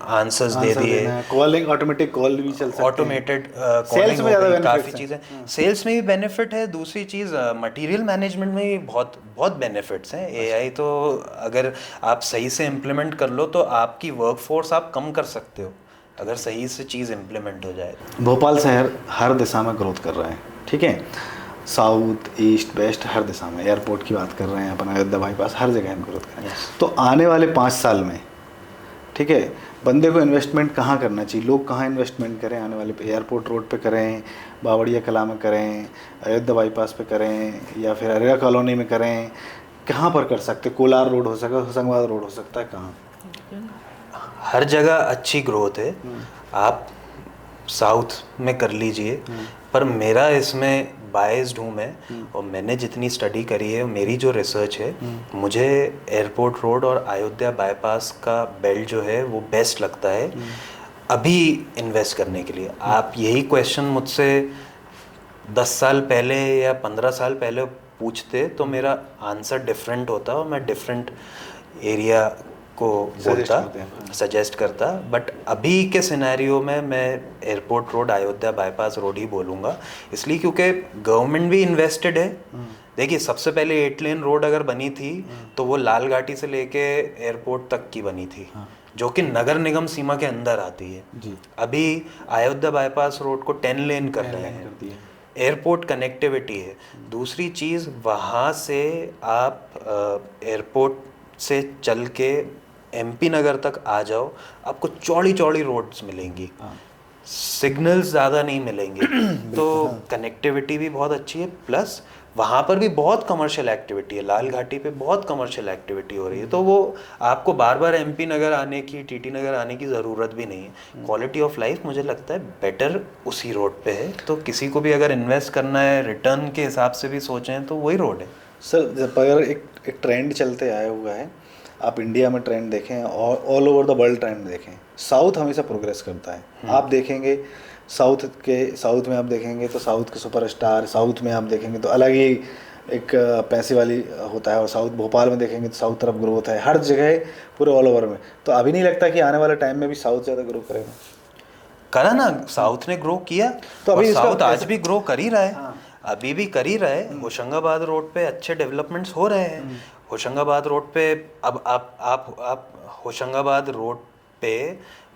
B: आंसर्स दे दिए।
A: कॉलिंग, ऑटोमेटिक कॉल भी चल सकते हैं,
B: ऑटोमेटेड
A: सेल्स में ज़्यादा
B: काफ़ी चीज़ें, सेल्स में भी बेनिफिट है। दूसरी चीज़, मटेरियल मैनेजमेंट में भी बहुत बहुत बेनिफिट्स हैं। एआई तो अगर आप सही से इम्प्लीमेंट कर लो तो आपकी वर्कफोर्स आप कम कर सकते हो, अगर सही से चीज़ इम्प्लीमेंट हो जाए।
A: भोपाल शहर हर दिशा में ग्रोथ कर रहा है, ठीक है, साउथ ईस्ट वेस्ट हर दिशा में। एयरपोर्ट की बात कर रहे हैं अपन, अयोध्या बाईपास, हर जगह हम ग्रोथ कर रहे हैं। तो आने वाले 5 साल में, ठीक है, बंदे को इन्वेस्टमेंट कहाँ करना चाहिए? लोग कहाँ इन्वेस्टमेंट करें आने वाले पे? एयरपोर्ट रोड पे करें, बावड़िया कला में करें, अयोध्या बाईपास पे करें, या फिर अरेरा कॉलोनी में करें? कहाँ पर कर सकते? कोलार रोड हो सकता है, होशंगाबाद रोड हो सकता है, कहाँ?
B: हर जगह अच्छी ग्रोथ है, आप साउथ में कर लीजिए। पर मेरा इसमें बायस्ड हूँ मैं, और मैंने जितनी स्टडी करी है, मेरी जो रिसर्च है, मुझे एयरपोर्ट रोड और अयोध्या बाईपास का बेल्ट जो है वो बेस्ट लगता है अभी इन्वेस्ट करने के लिए। आप यही क्वेश्चन मुझसे 10 साल पहले या 15 साल पहले पूछते तो मेरा आंसर डिफरेंट होता और मैं डिफरेंट एरिया को
A: Suggest
B: बोलता,
A: करते हैं।
B: सजेस्ट करता। बट अभी के सिनेरियो में मैं airport road, Ayodhya bypass road ही बोलूँगा, इसलिए क्योंकि गवर्नमेंट भी इन्वेस्टेड है। देखिए, सबसे पहले 8 लेन रोड अगर बनी थी तो वो लाल घाटी से लेके एयरपोर्ट तक की बनी थी, जो कि नगर निगम सीमा के अंदर आती है।
A: जी।
B: अभी अयोध्या बाईपास रोड को 10 लेन कर रहे हैं,
A: कर दिया।
B: एयरपोर्ट कनेक्टिविटी है। दूसरी चीज़, वहाँ से आप एयरपोर्ट से चल के एमपी नगर तक आ जाओ, आपको चौड़ी चौड़ी रोड्स मिलेंगी, सिग्नल्स ज़्यादा नहीं मिलेंगे। तो कनेक्टिविटी भी बहुत अच्छी है, प्लस वहाँ पर भी बहुत कमर्शियल एक्टिविटी है। लाल घाटी पे बहुत कमर्शियल एक्टिविटी हो रही है, तो वो आपको बार बार एमपी नगर आने की, टीटी नगर आने की ज़रूरत भी नहीं है। क्वालिटी ऑफ लाइफ मुझे लगता है बेटर उसी रोड पे है। तो किसी को भी अगर इन्वेस्ट करना है, रिटर्न के हिसाब से भी सोचें, तो वही रोड है।
A: सर, जब अगर एक ट्रेंड चलते आया हुआ है, आप इंडिया में ट्रेंड देखें और all over the world trend देखें, साउथ हमेशा प्रोग्रेस करता है। आप देखेंगे साउथ में आप देखेंगे तो साउथ के सुपरस्टार, साउथ में आप देखेंगे तो अलग ही एक पैसे वाली होता है, और साउथ भोपाल में देखेंगे तो साउथ तरफ ग्रोथ है, हर जगह पूरे ऑल ओवर में। तो अभी नहीं लगता कि आने वाले टाइम में भी साउथ ज़्यादा ग्रो करेगा?
B: करा ना, साउथ ने ग्रो किया,
A: तो अभी
B: और
A: इसका
B: साउथ आज
A: ऐसे-
B: भी ग्रो कर ही रहा है।
A: हाँ।
B: अभी भी कर ही रहा है। होशंगाबाद रोड पे अच्छे डेवलपमेंट्स हो रहे हैं। होशंगाबाद रोड पे अब आप होशंगाबाद रोड पे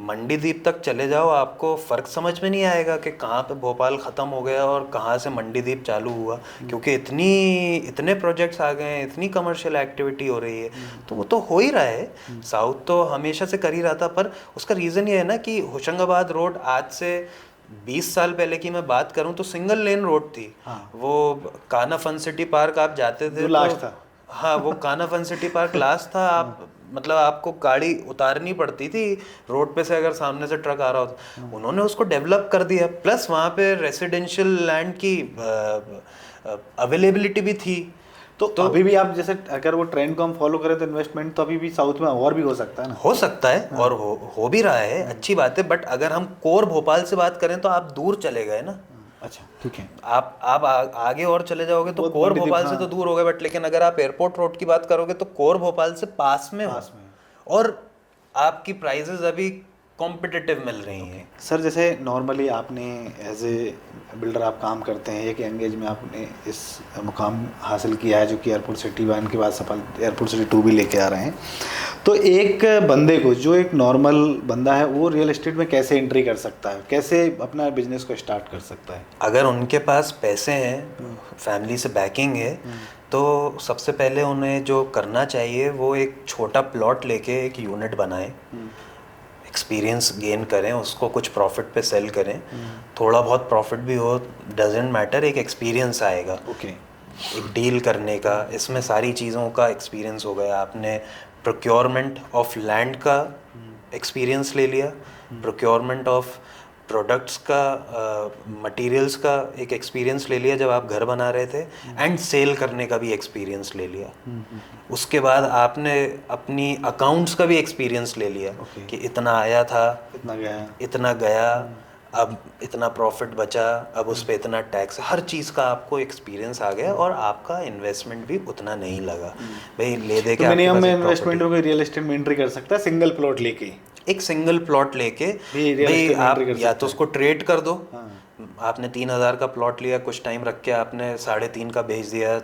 B: मंडीदीप तक चले जाओ, आपको फ़र्क समझ में नहीं आएगा कि कहाँ पे भोपाल ख़त्म हो गया और कहाँ से मंडीदीप चालू हुआ, क्योंकि इतने प्रोजेक्ट्स आ गए हैं, इतनी कमर्शियल एक्टिविटी हो रही है। तो वो तो हो ही रहा है। साउथ तो हमेशा से कर ही रहा था, पर उसका रीज़न ये है ना कि होशंगाबाद रोड आज से 20 साल पहले की मैं बात करूं तो सिंगल लेन रोड थी। वो कान्हा फन सिटी पार्क आप जाते थे
A: जो लास्ट था।
B: हाँ, वो Kanha fun city park last था। आप मतलब आपको गाड़ी उतारनी पड़ती थी रोड पे से, अगर सामने से ट्रक आ रहा होता। उन्होंने उसको डेवलप कर दिया, प्लस वहाँ पे रेसिडेंशियल लैंड की अवेलेबिलिटी भी थी।
A: तो अभी भी आप जैसे अगर वो ट्रेंड को हम फॉलो करें तो इन्वेस्टमेंट तो अभी भी साउथ में और भी हो सकता है ना?
B: हो सकता है, और हो भी रहा है, अच्छी बात है। बट अगर हम कोर भोपाल से बात करें तो आप दूर चले गए ना।
A: अच्छा, ठीक है।
B: आगे और चले जाओगे तो
A: बहुत
B: कोर
A: मंडीदीप,
B: भोपाल से तो दूर हो गए। बट लेकिन अगर आप एयरपोर्ट रोड की बात करोगे तो कोर भोपाल से पास में हो, और आपकी प्राइजेस अभी कॉम्पिटिटिव मिल रही हैं।
A: सर, जैसे नॉर्मली आपने एज ए बिल्डर आप काम करते हैं, एक यंग एज में आपने इस मुकाम हासिल किया है जो कि एयरपोर्ट सिटी 1 के बाद सफल एयरपोर्ट सिटी 2 भी लेके आ रहे हैं। तो एक बंदे को, जो एक नॉर्मल बंदा है, वो रियल एस्टेट में कैसे एंट्री कर सकता है, कैसे अपना बिजनेस को स्टार्ट कर सकता है?
B: अगर उनके पास पैसे हैं, फैमिली से बैकिंग है, तो सबसे पहले उन्हें जो करना चाहिए वो एक छोटा प्लॉट लेके एक यूनिट बनाएं, एक्सपीरियंस गेन करें, उसको कुछ प्रॉफिट पे सेल करें। थोड़ा बहुत प्रॉफिट भी हो, डजेंट मैटर, एक एक्सपीरियंस आएगा।
A: ओके।
B: एक डील करने का, इसमें सारी चीज़ों का एक्सपीरियंस हो गया। आपने प्रोक्योरमेंट ऑफ लैंड का एक्सपीरियंस ले लिया, प्रोक्योरमेंट ऑफ प्रोडक्ट्स का, मटेरियल्स का एक एक्सपीरियंस ले लिया जब आप घर बना रहे थे, एंड सेल करने का भी एक्सपीरियंस ले लिया। उसके बाद आपने अपनी अकाउंट्स का भी एक्सपीरियंस ले लिया कि इतना आया था, इतना गया, अब इतना प्रॉफिट बचा, अब उस पर इतना टैक्स, हर चीज़ का आपको एक्सपीरियंस आ गया, और आपका इन्वेस्टमेंट भी उतना नहीं लगा। भाई ले दे के
A: मिनिमम में इन्वेस्टमेंट में रियल एस्टेट में एंट्री कर सकता है सिंगल प्लॉट लेके?
B: एक सिंगल प्लॉट लेके भाई आप या तो उसको ट्रेड कर दो। आपने 3,000 का प्लॉट लिया, कुछ टाइम रख के आपने 3.5 का बेच दिया,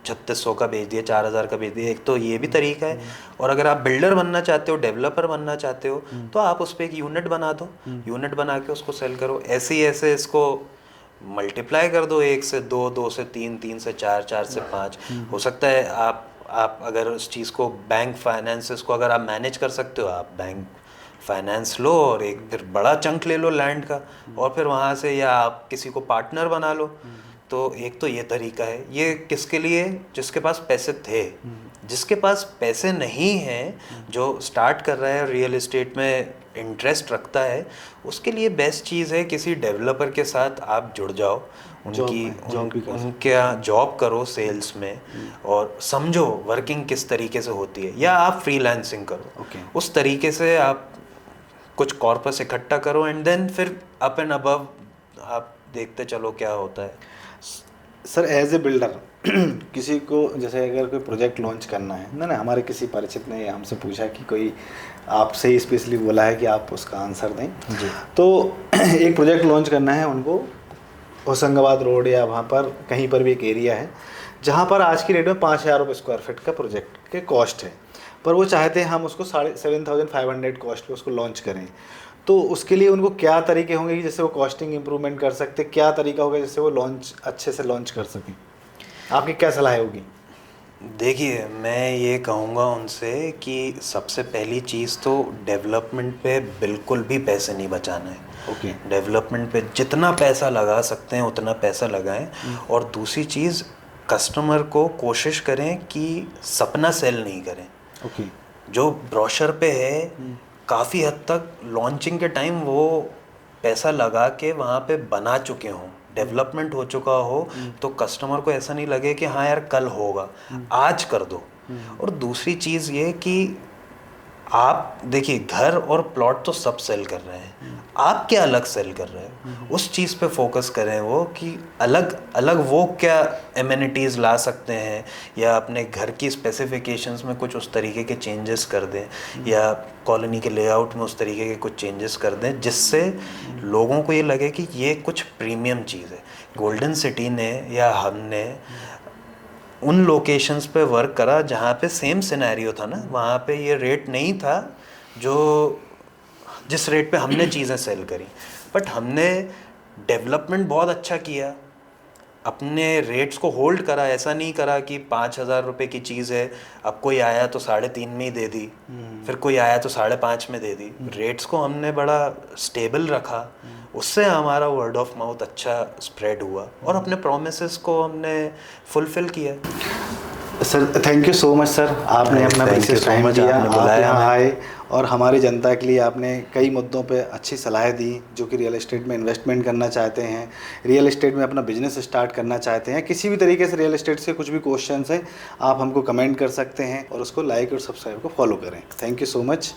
B: 3,600 का बेच दिया, 4,000 का बेच दिया। एक तो ये भी तरीका है। और अगर आप बिल्डर बनना चाहते हो, डेवलपर बनना चाहते हो, तो आप उस पर एक यूनिट बना दो, यूनिट बना के उसको सेल करो। ऐसे इसको मल्टीप्लाई कर दो, 1 से 2, 2 से 3, 3 से 4, 4 से 5। हो सकता है आप अगर उस चीज़ को, बैंक फाइनेंसेस को अगर आप मैनेज कर सकते हो, आप बैंक फाइनेंस लो और एक फिर बड़ा चंक ले लो लैंड का, और फिर वहाँ से या आप किसी को पार्टनर बना लो। तो एक तो ये तरीका है। ये किसके लिए? जिसके पास पैसे थे। जिसके पास पैसे नहीं हैं, जो स्टार्ट कर रहा है, रियल एस्टेट में इंटरेस्ट रखता है, उसके लिए बेस्ट चीज़ है किसी डेवलपर के साथ आप जुड़ जाओ, उनके यहाँ जॉब करो सेल्स में, और समझो वर्किंग किस तरीके से होती है, या आप फ्रीलांसिंग करो। उस तरीके से आप कुछ कॉर्पस इकट्ठा करो, एंड देन फिर अप एंड अबव आप देखते चलो क्या होता है।
A: सर, एज ए बिल्डर किसी को जैसे अगर कोई प्रोजेक्ट लॉन्च करना है ना, हमारे किसी परिचित ने हमसे पूछा कि कोई आपसे ही स्पेशली बोला है कि आप उसका आंसर दें
B: जी।
A: तो एक प्रोजेक्ट लॉन्च करना है उनको होशंगाबाद रोड या वहाँ पर कहीं पर भी एक एरिया है जहाँ पर आज की डेट में 5,000 रुपये स्क्वायर फीट का प्रोजेक्ट के कॉस्ट है, पर वो चाहते हैं हम उसको 7,500 कॉस्ट पे उसको लॉन्च करें। तो उसके लिए उनको क्या तरीके होंगे कि जैसे वो कॉस्टिंग इंप्रूवमेंट कर सकते, क्या तरीका होगा जिससे वो लॉन्च अच्छे से लॉन्च कर सकें? आपकी क्या सलाह होगी?
B: देखिए, मैं ये कहूँगा उनसे कि सबसे पहली चीज़ तो डेवलपमेंट पे बिल्कुल भी पैसे नहीं बचाना है।
A: ओके।
B: डेवलपमेंट पे जितना पैसा लगा सकते हैं उतना पैसा लगाएं। और दूसरी चीज़, कस्टमर को कोशिश करें कि सपना सेल नहीं करें।
A: ओके।
B: जो ब्रोशर पे है काफ़ी हद तक लॉन्चिंग के टाइम वो पैसा लगा के वहाँ पे बना चुके हों, डेवलपमेंट हो चुका हो, तो कस्टमर को ऐसा नहीं लगे कि हाँ यार कल होगा, आज कर दो। और दूसरी चीज़ ये कि आप देखिए, घर और प्लॉट तो सब सेल कर रहे हैं, आप क्या अलग सेल कर रहे हो, उस चीज़ पे फोकस करें वो कि अलग अलग वो क्या एमिनिटीज़ ला सकते हैं, या अपने घर की स्पेसिफिकेशंस में कुछ उस तरीके के चेंजेस कर दें, या कॉलोनी के लेआउट में उस तरीके के कुछ चेंजेस कर दें जिससे लोगों को ये लगे कि ये कुछ प्रीमियम चीज़ है। गोल्डन सिटी ने या हमने उन लोकेशंस पे वर्क करा जहाँ पे सेम सिनेरियो था ना, वहाँ पे ये रेट नहीं था जो जिस रेट पे हमने चीज़ें सेल करी, बट हमने डेवलपमेंट बहुत अच्छा किया, अपने रेट्स को होल्ड करा। ऐसा नहीं करा कि 5,000 रुपये की चीज़ है, अब कोई आया तो 3.5 में ही दे दी, फिर कोई आया तो 5.5 में दे दी। रेट्स को हमने बड़ा स्टेबल रखा, उससे हमारा वर्ड ऑफ माउथ अच्छा स्प्रेड हुआ और अपने प्रोमिसेस को हमने फुलफिल किया।
A: Sir thank you so much sir, आपने अपना प्रीशियस टाइम दिया, आप यहाँ आए और हमारी जनता के लिए आपने कई मुद्दों पे अच्छी सलाह दी, जो कि रियल एस्टेट में इन्वेस्टमेंट करना चाहते हैं, रियल एस्टेट में अपना बिजनेस स्टार्ट करना चाहते हैं, किसी भी तरीके से रियल एस्टेट से कुछ भी क्वेश्चंस हैं आप हमको कमेंट कर सकते हैं और उसको लाइक और सब्सक्राइब को फॉलो करें। Thank you so much.